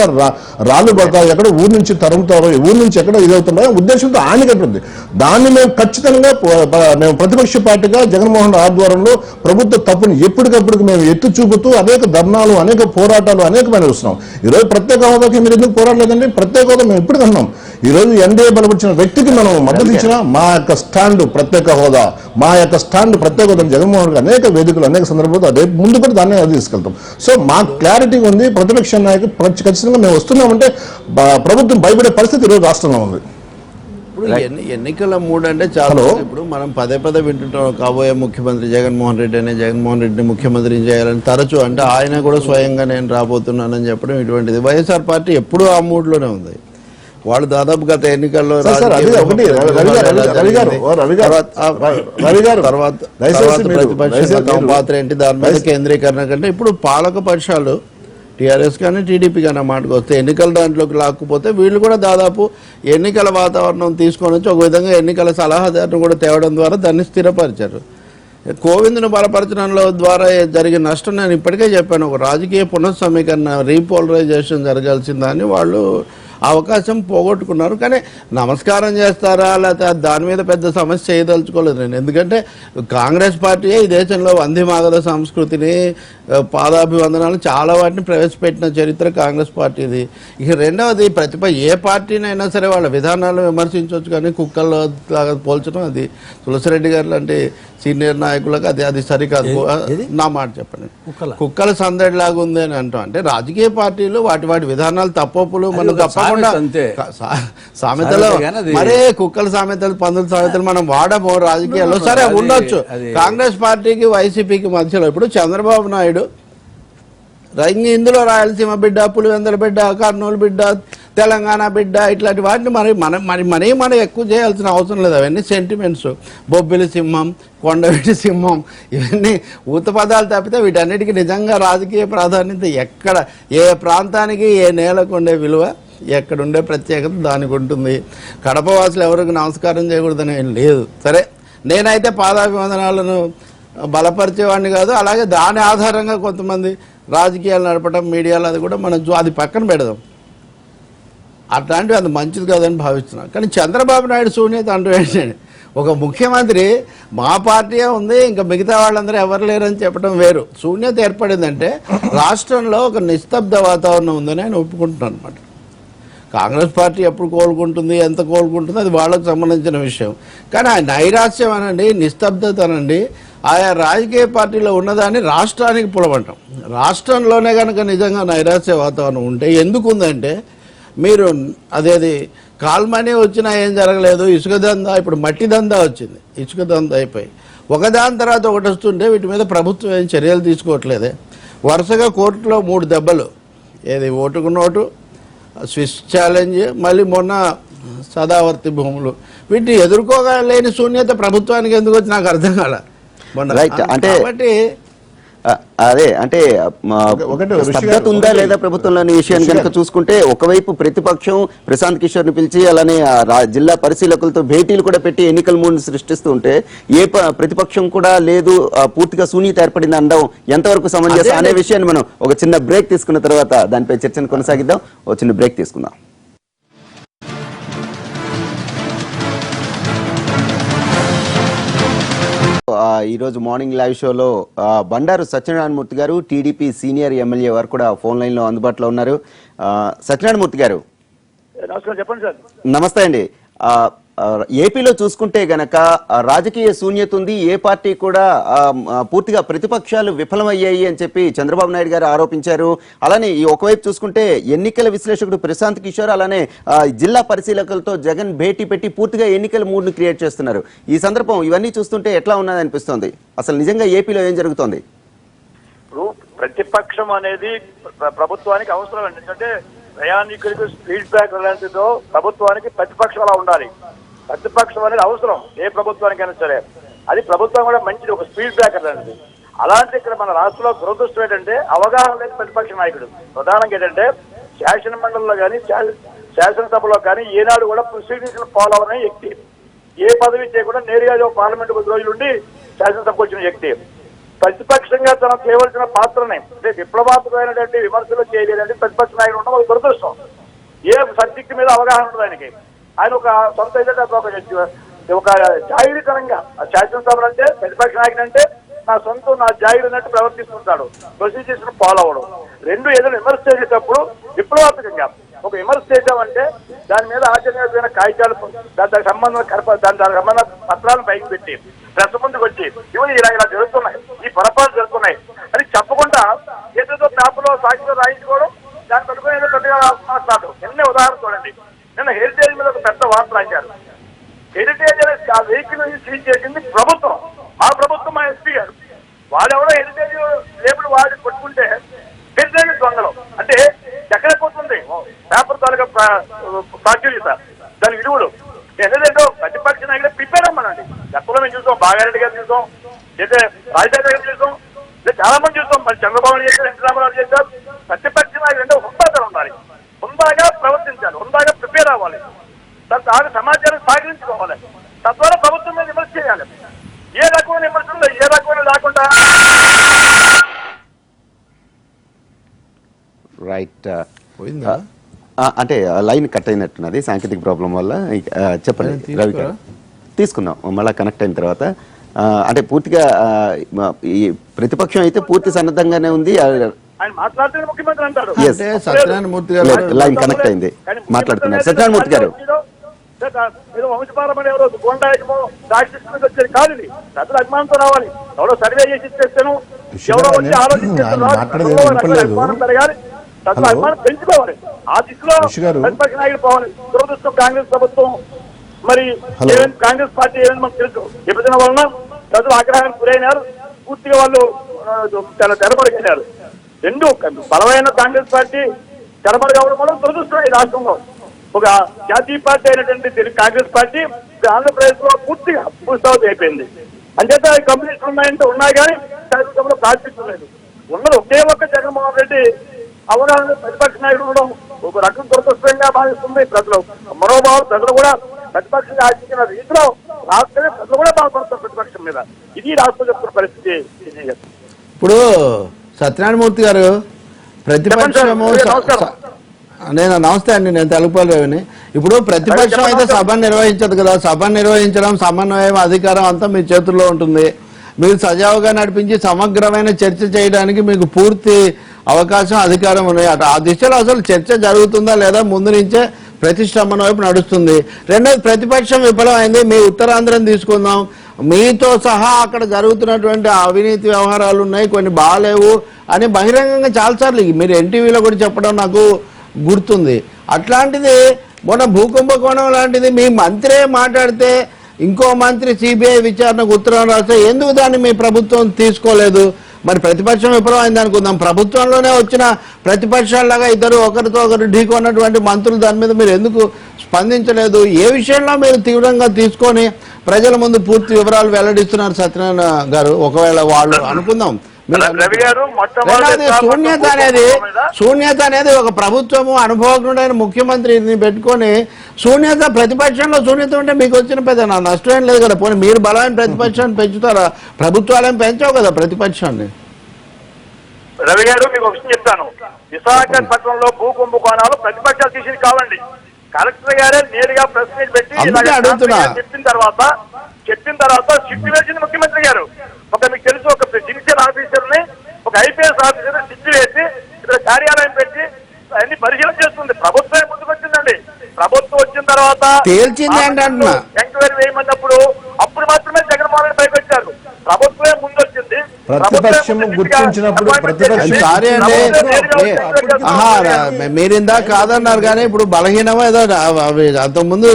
రాళ్ళు పడతారు, ఎక్కడ ఊరు నుంచి తరుముతారో, ఊరు నుంచి ఎక్కడ ఇదవుతుందో ఉద్దేశంతో ఆయన కట్టింది. దాన్ని మేము ఖచ్చితంగా మేము ప్రతిపక్ష పార్టీగా జగన్మోహన్ రెడ్డి ఆధ్వర్యంలో ప్రభుత్వ తప్పుని ఎప్పటికప్పుడు మేము ఎత్తు చూపుతూ అనేక ధర్నాలు, అనేక పోరాటాలు అనేకమైన చూస్తున్నాం. ఈరోజు ప్రత్యేక హోదాకి మీరు ఎందుకు పోరాడలేదండి? ప్రత్యేక హోదా మేము ఎప్పుడు అన్నాం. ఈరోజు ఎన్డీఏ బలపరిచిన వ్యక్తికి మనం మద్దతు ఇచ్చిన మా యొక్క స్టాండ్ ప్రత్యేక హోదా, మా యొక్క స్టాండ్ ప్రత్యేక హోదా జగన్మోహన్ రెడ్డి అనేక వేదికలు అనేక సందర్భాలు రేపు ముందు కూడా దాన్ని తీసుకెళ్తాం. సో మా క్లారిటీ ఉంది. ప్రతిపక్ష నాయకులు ఖచ్చితంగా మేము వస్తున్నామంటే ప్రభుత్వం భయపడే పరిస్థితి ఈరోజు రాష్ట్రంలో ఉంది. ఇప్పుడు ఎన్నికల మూడు అంటే చాలా ఇప్పుడు మనం పదే వింటుంటాం కాబోయే ముఖ్యమంత్రి జగన్మోహన్ రెడ్డి అనే జగన్మోహన్ రెడ్డిని ముఖ్యమంత్రిని చేయాలని తరచూ అంటే ఆయన కూడా స్వయంగా నేను రాబోతున్నానని చెప్పడం ఇటువంటిది. వైఎస్ఆర్ పార్టీ ఎప్పుడూ ఆ మూడ్లోనే ఉంది. వాళ్ళు దాదాపు గత ఎన్నికల్లో పాత్ర ఏంటి దాని మీద కేంద్రీకరణ కంటే ఇప్పుడు పాలక పక్షాలు టీఆర్ఎస్ కానీ టీడీపీ కానీ మాటకు వస్తే ఎన్నికల దాంట్లోకి లాక్కుపోతే వీళ్ళు కూడా దాదాపు ఎన్నికల వాతావరణం తీసుకొని వచ్చి ఒక విధంగా ఎన్నికల సలహాదారును కూడా తేవడం ద్వారా దాన్ని స్థిరపరిచారు. కోవింద్ను బలపరచడంలో ద్వారా జరిగిన నష్టం నేను ఇప్పటికే చెప్పాను. ఒక రాజకీయ పునఃసమీకరణ, రీపోలరైజేషన్ జరగాల్సిందని వాళ్ళు అవకాశం పోగొట్టుకున్నారు. కానీ నమస్కారం చేస్తారా లేకపోతే దాని మీద పెద్ద సమస్య చేయదలుచుకోలేదు నేను. ఎందుకంటే కాంగ్రెస్ పార్టీయే ఈ దేశంలో వందేమాతర సంస్కృతిని, పాదాభివందనాలు చాలా వాటిని ప్రవేశపెట్టిన చరిత్ర కాంగ్రెస్ పార్టీది. ఇక రెండవది ఏ పార్టీనైనా సరే వాళ్ళ విధానాలు విమర్శించవచ్చు, కానీ కుక్కల్లో పోల్చడం అది తులసిరెడ్డి గారు లాంటి సీనియర్ నాయకులకు అది సరికాదు. నా మాట చెప్పండి, కుక్కల సందడి లాగా ఉంది అని అంటాం. అంటే రాజకీయ పార్టీలు వాటి విధానాలు తప్పొప్పులు మనం తప్పకుండా సామెతలు మరే కుక్కల సామెతలు, పందుల సామెతలు మనం వాడము రాజకీయాల్లో. సరే ఉండొచ్చు. కాంగ్రెస్ పార్టీకి వైసీపీకి మధ్యలో ఇప్పుడు చంద్రబాబు నాయుడు ఇందులో రాయలసీమ బిడ్డ, పులివెందుల బిడ్డ, కర్నూలు బిడ్డ, తెలంగాణ బిడ్డ ఇట్లాంటి వాటిని మనం ఎక్కువ చేయాల్సిన అవసరం లేదు. అవన్నీ సెంటిమెంట్స్. బొబ్బిలి సింహం, కొండవీటి సింహం ఇవన్నీ ఊత పదాలు తప్పితే వీటన్నిటికీ నిజంగా రాజకీయ ప్రాధాన్యత ఎక్కడ, ఏ ప్రాంతానికి ఏ నేలకు ఉండే విలువ, ఎక్కడుండే ప్రత్యేకత దానికి ఉంటుంది. కడప వాసులు ఎవరికి నమస్కారం చేయకూడదని ఏం లేదు. సరే నేనైతే పాదాభివందనాలను బలపరిచేవాడిని కాదు. అలాగే దాని ఆధారంగా కొంతమంది రాజకీయాలు నడపడం, మీడియాలో అది కూడా మనం అది పక్కన పెడదాం. అట్లాంటివి అది మంచిది కాదని భావిస్తున్నాం. కానీ చంద్రబాబు నాయుడు శూన్యత అంటూ ఏంటండి, ఒక ముఖ్యమంత్రి మా పార్టీయే ఉంది ఇంకా మిగతా వాళ్ళందరూ ఎవరు లేరని చెప్పడం వేరు. శూన్యత ఏర్పడిందంటే రాష్ట్రంలో ఒక నిస్తబ్ద వాతావరణం ఉందని ఆయన ఒప్పుకుంటున్నాను అనమాట. కాంగ్రెస్ పార్టీ ఎప్పుడు కోలుకుంటుంది, ఎంత కోలుకుంటుంది అది వాళ్ళకు సంబంధించిన విషయం. కానీ ఆ నైరాశ్యం అనండి, నిస్తబ్దత అనండి, ఆయా రాజకీయ పార్టీలో ఉన్నదాన్ని రాష్ట్రానికి పులవంటాం. రాష్ట్రంలోనే కనుక నిజంగా నైరాశ్య వాతావరణం ఉంటే ఎందుకు ఉందంటే, మీరు అదేది కాల్మనీ వచ్చినా ఏం జరగలేదు, ఇసుక దందా, ఇప్పుడు మట్టి దందా వచ్చింది, ఇసుక దందా అయిపోయి ఒకదాని తర్వాత ఒకటి వస్తుంటే వీటి మీద ప్రభుత్వం ఏం చర్యలు తీసుకోవట్లేదే. వరుసగా కోర్టులో 3 దెబ్బలు, ఏది ఓటుకు నోటు, స్విస్ ఛాలెంజ్, మళ్ళీ మొన్న సదావర్తి భూములు. వీటిని ఎదుర్కోలేని శూన్యత ప్రభుత్వానికి ఎందుకు వచ్చి నాకు అర్థం కాల. అంటే కాబట్టి అదే అంటే స్తబ్దత ఉందా లేదా ప్రభుత్వంలోని విషయాన్ని కనుక చూసుకుంటే, ఒకవైపు ప్రతిపక్షం ప్రశాంత్ కిషోర్ ని పిలిచి అలానే జిల్లా పరిశీలకులతో భేటీలు కూడా పెట్టి ఎన్నికల మూడుని సృష్టిస్తూ ఉంటే, ఏ ప్రతిపక్షం కూడా లేదు, పూర్తిగా శూన్యత ఏర్పడింది అనడం ఎంతవరకు సమంజసం అనే విషయాన్ని మనం ఒక చిన్న బ్రేక్ తీసుకున్న తర్వాత దానిపై చర్చను కొనసాగిద్దాం. ఒక చిన్న బ్రేక్ తీసుకుందాం. ఈరోజు మార్నింగ్ లైవ్ షోలో బండారు సత్యనారాయణమూర్తి గారు, టీడీపీ సీనియర్ ఎమ్మెల్యే వారు కూడా ఫోన్ లైన్ లో అందుబాటులో ఉన్నారు. సత్యనారాయణమూర్తి గారు నమస్కారం. చెప్పండి సార్. నమస్తే అండి. ఏపీలో చూసుకుంటే గనక రాజకీయ శూన్యత ఉంది. ఏ పార్టీ కూడా పూర్తిగా ప్రతిపక్షాలు విఫలమయ్యాయి అని చెప్పి చంద్రబాబు నాయుడు గారు ఆరోపించారు. అలానే ఈ ఒకవైపు చూసుకుంటే ఎన్నికల విశ్లేషకుడు ప్రశాంత్ కిషోర్ అలానే జిల్లా పరిశీలకులతో జగన్ భేటీ పెట్టి పూర్తిగా ఎన్నికల మూడ్ను క్రియేట్ చేస్తున్నారు. ఈ సందర్భం ఇవన్నీ చూస్తుంటే ఎట్లా ఉన్నది అనిపిస్తోంది? అసలు నిజంగా ఏపీలో ఏం జరుగుతోంది? ప్రతిపక్షం అనేది ప్రభుత్వానికి అవసరం. ఎందుకంటే ప్రయాణికులకు ఫీడ్బ్యాక్ తో ప్రభుత్వానికి ప్రతిపక్షం అలా ఉండాలి. ప్రతిపక్షం అనేది అవసరం ఏ ప్రభుత్వానికైనా సరే. అది ప్రభుత్వం కూడా మంచిది, ఒక ఫీడ్బ్యాక్ అనేది. అలాంటి ఇక్కడ మన రాష్ట్రంలో దురదృష్టం ఏంటంటే అవగాహన లేని ప్రతిపక్ష నాయకుడు. ప్రధానంగా ఏంటంటే శాసన మండలిలో కానీ శాసనసభలో కానీ ఏనాడు కూడా ప్రొసీడింగ్స్ ఫాలో అవని వ్యక్తి. ఏ పదవి చేయకుండా నేరుగా పార్లమెంట్ 10 రోజులు ఉండి శాసనసభకు వచ్చిన వ్యక్తి. ప్రతిపక్షంగా తనకు చేయవలసిన పాత్రని అంటే విప్లవాత్మకమైనటువంటి విమర్శలు చేయలేదంటే ప్రతిపక్ష నాయకుడు ఉండడం ఒక దురదృష్టం. ఏ సబ్జెక్ట్ మీద అవగాహన ఉండదు ఆయనకి. ఆయన ఒక సొంత ఒక జాయిరీతనంగా శాసనసభలు అంటే ప్రతిపక్ష నాయకుడు అంటే నా సొంతం నా జాయిరీ అన్నట్టు ప్రవర్తిస్తుంటాడు. ప్రొసీజర్స్ ఫాలో అవ్వడం. రెండు ఏదైనా విమర్శ చేసేటప్పుడు విప్లవాత్మకంగా ఒక విమర్శ చేసామంటే దాని మీద ఆచరణీయమైన కాగితాలు దానికి సంబంధం దానికి సంబంధ పత్రాలను పైకి పెట్టి ప్రెస్ ముందుకు వచ్చి ఇవి ఇలా జరుగుతున్నాయి, ఈ పొరపాటు జరుగుతున్నాయి అని చెప్పకుండా ఏదో పేపర్లో సాక్షిలో రాయించుకోవడం, దాని పట్టుకుని ఏదో పెద్దగా మాట్లాడడం. ఎన్ని ఉదాహరణ చూడండి. నిన్న హెరిటేజ్ మీద ఒక పెద్ద వార్త రాశారు. హెరిటేజ్ అనేది ఆ వెహికల్ సీజ్ చేసింది ప్రభుత్వం, మా ప్రభుత్వం, మా ఎస్పీ గారు. వాళ్ళెవరో హెరిటేజ్ లేబుల్ వాడి కొట్టుకుంటే హెరిటేజ్ దొంగలు అంటే ఎక్కడ పోతుంది పేపర్ తాలూకా ప్రాచుర్యత, దాని విలువలు. ఎందుకంటే ప్రతిపక్ష నాయకులు ప్రిపేర్ అమ్మనండి. గతంలో మేము చూసాం, బాగారెడ్డి గారు చూసాం, అయితే రాజశేఖర గారు చూసాం, చాలా మంది చూసాం. మరి చంద్రబాబు చేశారు, ఎన్టీ రామారావు చేశారు. ప్రతిపక్ష నాయకులు అంటే హుందాగా ఉండాలి, హుందాగా ప్రవర్తించాలి, హుందాగా ప్రిపేర్ అవ్వాలి, దాని సమాచారం సాగించుకోవాలి. తద్వారా ప్రభుత్వం మీద విమర్శ చేయాలి. ఏ రకమైన విమర్శలు ఏ రకమైన లేకుండా. రైట్. పోయిందా? అంటే లైన్ కట్ అయినట్టున్నది సాంకేతిక ప్రాబ్లం వల్ల. చెప్పండి రవి గారు. తీసుకుందాం మళ్ళీ కనెక్ట్ అయిన తర్వాత. అంటే పూర్తిగా ఈ ప్రతిపక్షం అయితే పూర్తి సన్నద్ధంగానే ఉంది. ఆయన మాట్లాడితే ముఖ్యమంత్రి అంటారు. అంటే సత్యనారాయణమూర్తి గారు లైన్ కనెక్ట్ అయింది, మాట్లాడుతున్నారు. సత్యనారాయణమూర్తి గారు, ఏదో వంశపారమని ఎవరో గోండాయకమో దాక్షిస్తుంది వచ్చేది కాదు. ఇది ప్రజల అభిమానంతో రావాలి. ఎవరో సర్వే చేసి ఇచ్చేస్తాను, ఎవరో వచ్చి ఆలోచించేస్తాను పెరగాలి, ప్రజల అభిమానం పెంచుకోవాలి. ఆ దిశలో ప్రతిపక్ష నాయకులు పోవాలి. దురదృష్టం కాంగ్రెస్ ప్రభుత్వం మరి కాంగ్రెస్ పార్టీ ఏమైనా మనకు తెలుసు. విభజన వలన ప్రజలు ఆగ్రహానికి గురైనారు, పూర్తిగా వాళ్ళు చాలా తెరపడిపోయినారు. రెండు బలమైన కాంగ్రెస్ పార్టీ తెరపడి కావడం వల్ల దురదృష్టం ఈ రాష్ట్రంలో. ఒక జాతీయ పార్టీ అయినటువంటి కాంగ్రెస్ పార్టీ ఆంధ్రప్రదేశ్ లో పూర్తిగా పూర్తి అయిపోయింది. అంచేత కమ్యూనిస్టులు ఉన్నాయంటే ఉన్నాయి కానీ కార్యక్రమంలో ప్రార్థించలేదు. ఉన్నది ఒకే ఒక్క జగన్మోహన్ రెడ్డి అవగాహన ప్రతిపక్ష నాయకుడు ఉండడం ఒక రకం దురదృష్టంగా భావిస్తుంది. ప్రజలు మనోభావం, ప్రజలు కూడా ప్రతిపక్షంగా ఆశించిన రీతిలో రాష్ట్రమే ప్రజలు కూడా బాధపడతారు ప్రతిపక్షం మీద. ఇది రాష్ట్రం చెప్తున్న పరిస్థితి. ఇప్పుడు సత్యనారాయణమూర్తి గారు ప్రతిపక్షము నమస్తే అండి, నేను తెలుగుపాలి రవిని. ఇప్పుడు ప్రతిపక్షం అయితే సభను నిర్వహించదు కదా. సభను నిర్వహించడం, సమన్వయం, అధికారం అంతా మీ చేతుల్లో ఉంటుంది. మీరు సజావుగా నడిపించి సమగ్రమైన చర్చ చేయడానికి మీకు పూర్తి అవకాశం, అధికారం ఉన్నాయి. ఆ దిశలో అసలు చర్చ జరుగుతుందా లేదా ముందు నుంచే ప్రతిష్టంభన వైపు నడుస్తుంది. రెండోది, ప్రతిపక్షం విఫలమైంది. మీ ఉత్తరాంధ్రం తీసుకుందాం, మీతో సహా అక్కడ జరుగుతున్నటువంటి అవినీతి వ్యవహారాలు ఉన్నాయి, కొన్ని బాగాలేవు అని బహిరంగంగా చాలాసార్లు మీరు ఎన్టీవీలో కూడా చెప్పడం నాకు గుర్తుంది. అట్లాంటిది మొన్న భూకుంభకోణం లాంటిది మీ మంత్రే మాట్లాడితే ఇంకో మంత్రి సిబిఐ విచారణకు ఉత్తరం రాస్తే ఎందుకు దాన్ని మీ ప్రభుత్వం తీసుకోలేదు? మరి ప్రతిపక్షం విఫలమైంది అనుకుందాం, ప్రభుత్వంలోనే వచ్చిన ప్రతిపక్షాలలాగా ఇద్దరు ఒకరితో ఒకరు ఢీకొన్నటువంటి మంత్రులు దాని మీద మీరు ఎందుకు స్పందించలేదు? ఏ విషయంలో మీరు తీవ్రంగా తీసుకొని ప్రజల ముందు పూర్తి వివరాలు వెల్లడిస్తున్నారు సత్యనారాయణ గారు? ఒకవేళ వాళ్ళు అనుకుందాం శూన్యత అనేది ఒక ప్రభుత్వము, అనుభవజ్ఞుడైన ముఖ్యమంత్రిని పెట్టుకొని శూన్యత, ప్రతిపక్షంలో శూన్యత ఉంటే మీకు వచ్చిన పెద్ద నష్టం ఏం లేదు కదా. పోనీ మీరు బలమైన ప్రతిపక్షాన్ని పెంచుతారా? ప్రభుత్వాలేం పెంచావు కదా ప్రతిపక్షాన్ని. రవి గారు మీకు ఒక విషయం చెప్తాను. విశాఖపట్నంలో భూ కుంభకోణాలు ప్రతిపక్షాలు తీసి కావండి. కలెక్టర్ గారే నేరుగా ప్రెస్ మీట్ పెట్టి చెప్పిన తర్వాత సిట్టు వేసింది ముఖ్యమంత్రి గారు. ఒక మీకు తెలుసు, ఒక జుడిషియల్ ఆఫీసర్ ని, ఒక ఐపీఎస్ ఆఫీసర్ సిట్టు వేసి ఇక్కడ కార్యాలయం పెట్టి అన్ని పరిశీలన చేస్తుంది. ప్రభుత్వం ముందుకు వచ్చిందండి. ప్రభుత్వం వచ్చిన తర్వాత ఎంక్వైరీ వేయమన్నప్పుడు అప్పుడు మాత్రమే జగన్మోహన్ రెడ్డి పైకి వచ్చారు. ప్రభుత్వమే ముందు వచ్చింది. మీరిందా కాదన్నారు కానీ ఇప్పుడు బలహీనమో ఏదో అంతకుముందు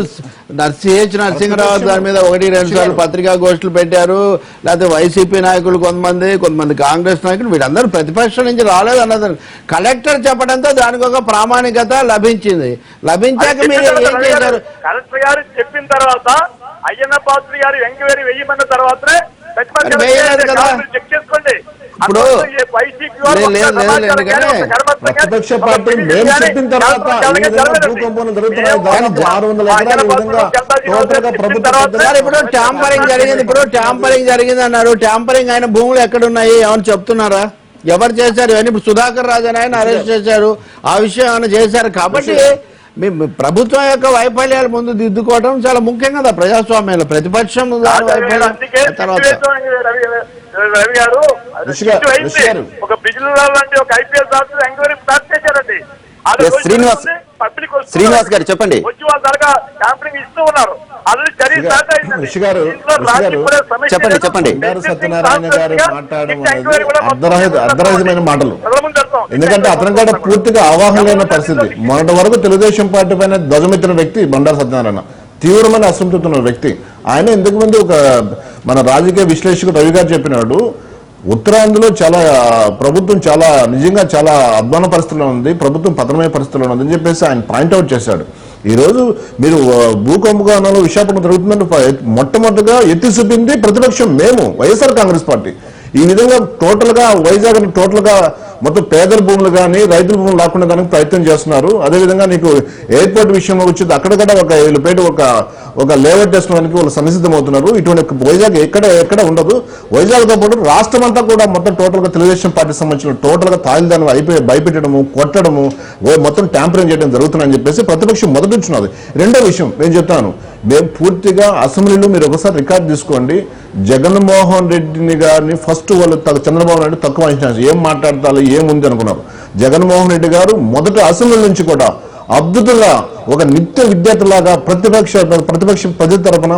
నరసింహరావు దాని మీద 1-2 సార్లు పత్రికా గోష్ఠులు పెట్టారు. లేకపోతే వైసీపీ నాయకులు కొంతమంది కాంగ్రెస్ నాయకులు వీళ్ళందరూ ప్రతిపక్షం నుంచి రాలేదు అన్నది కలెక్టర్ చెప్పడంతో దానికి ఒక ప్రామాణికత లభించింది. లభించాక మీరు ఏం చేశారు? కలెక్టర్ గారు చెప్పిన తర్వాత అయ్యన్న పాత్రి గారు ఎంక్వైరీ వేయమన్న తర్వాతనే మరి వేయలేదు కదా. చెక్ చేసుకోండి. ఇప్పుడు ప్రతిపక్ష పార్టీ మేము చెప్పిన తర్వాత ఈ విధంగా భూకంపం జరుగుతున్నాయి. దాదాపు 600 ఎకరాలు ఈ విధంగా టోటల్ గా ప్రభుత్వం సార్ ఇప్పుడు ట్యాంపరింగ్ జరిగింది, ట్యాంపరింగ్ జరిగింది అన్నారు. ట్యాంపరింగ్ అయిన భూములు ఎక్కడున్నాయి ఏమని చెప్తున్నారా? ఎవరు చేశారు ఇవన్నీ? ఇప్పుడు సుధాకర్ రాజు అని ఆయన అరెస్ట్ చేశారు, ఆ విషయం ఏమైనా చేశారు. కాబట్టి మీ ప్రభుత్వం యొక్క వైఫల్యాలు ముందు దిద్దుకోవడం చాలా ముఖ్యం కదా ప్రజాస్వామ్యంలో. ప్రతిపక్షం వైఫల్యం తర్వాత రవి గారు ఒక బిజినెస్ లాంటి ఒక ఐపీఎస్ ఆఫీసర్ ఎంక్వైరీ స్టార్ట్ చేశారండి. శ్రీనివాస్ గారు చెప్పండి. వచ్చి వాళ్ళ తరగా ట్యాంపరింగ్ ఇస్తూ ఉన్నారు. చెప్పండి. సత్యనారాయణ గారు మాట్లాడడం అనేది అర్ధరహితమైన మాటలు. ఎందుకంటే అతని కూడా పూర్తిగా అవగాహన లేని పరిస్థితి. మొన్నటి వరకు తెలుగుదేశం పార్టీ పైన ధ్వజమెత్తిన వ్యక్తి బండారు సత్యనారాయణ, తీవ్రమైన అసంతృప్తి ఉన్న వ్యక్తి ఆయన. ఇంతకు ముందు ఒక మన రాజకీయ విశ్లేషకుడు రవి గారు చెప్పినాడు, ఉత్తరాంధ్రలో చాలా ప్రభుత్వం చాలా నిజంగా చాలా అధ్వాన పరిస్థితుల్లో ఉంది, ప్రభుత్వం పతనమైన పరిస్థితుల్లో ఉంది అని చెప్పేసి ఆయన పాయింట్అవుట్ చేశాడు. ఈ రోజు మీరు భూకంపనాలు విశాఖపట్నం జరుగుతుందని మొట్టమొదటిగా ఎత్తి చూపింది ప్రతిపక్షం, మేము వైఎస్ఆర్ కాంగ్రెస్ పార్టీ. ఈ విధంగా టోటల్ గా వైజాగ్ టోటల్ గా మొత్తం పేదల భూములు కానీ రైతుల భూములు రాకుండా దానికి ప్రయత్నం చేస్తున్నారు. అదేవిధంగా నీకు ఎయిర్పోర్ట్ విషయంలో వచ్చింది అక్కడక్కడ ఒక లేఅవుట్ చేసుకోవడానికి వాళ్ళు సంసిద్ధమవుతున్నారు. ఇటువంటి వైజాగ్ ఎక్కడ ఉండదు. వైజాగ్తో పాటు రాష్ట్రం అంతా కూడా మొత్తం టోటల్ గా తెలుగుదేశం పార్టీ సంబంధించిన టోటల్ గా తాయిదాన్ని భయపెట్టడము, కొట్టడము, మొత్తం ట్యాంపరింగ్ చేయడం జరుగుతుందని చెప్పేసి ప్రతిపక్షం మొదటించున్నది. రెండో విషయం నేను చెప్తాను, మేము పూర్తిగా అసెంబ్లీలో మీరు ఒకసారి రికార్డు తీసుకోండి. జగన్మోహన్ రెడ్డిని గారిని ఫస్ట్ వాళ్ళు చంద్రబాబు నాయుడు తక్కువ అంచనా ఏం మాట్లాడతారు ఏముంది అనుకున్నారు. జగన్మోహన్ రెడ్డి గారు మొదటి అసెంబ్లీ నుంచి కూడా అద్భుతంగా ఒక నిత్య విద్యార్థిలాగా ప్రతిపక్ష ప్రజల తరఫున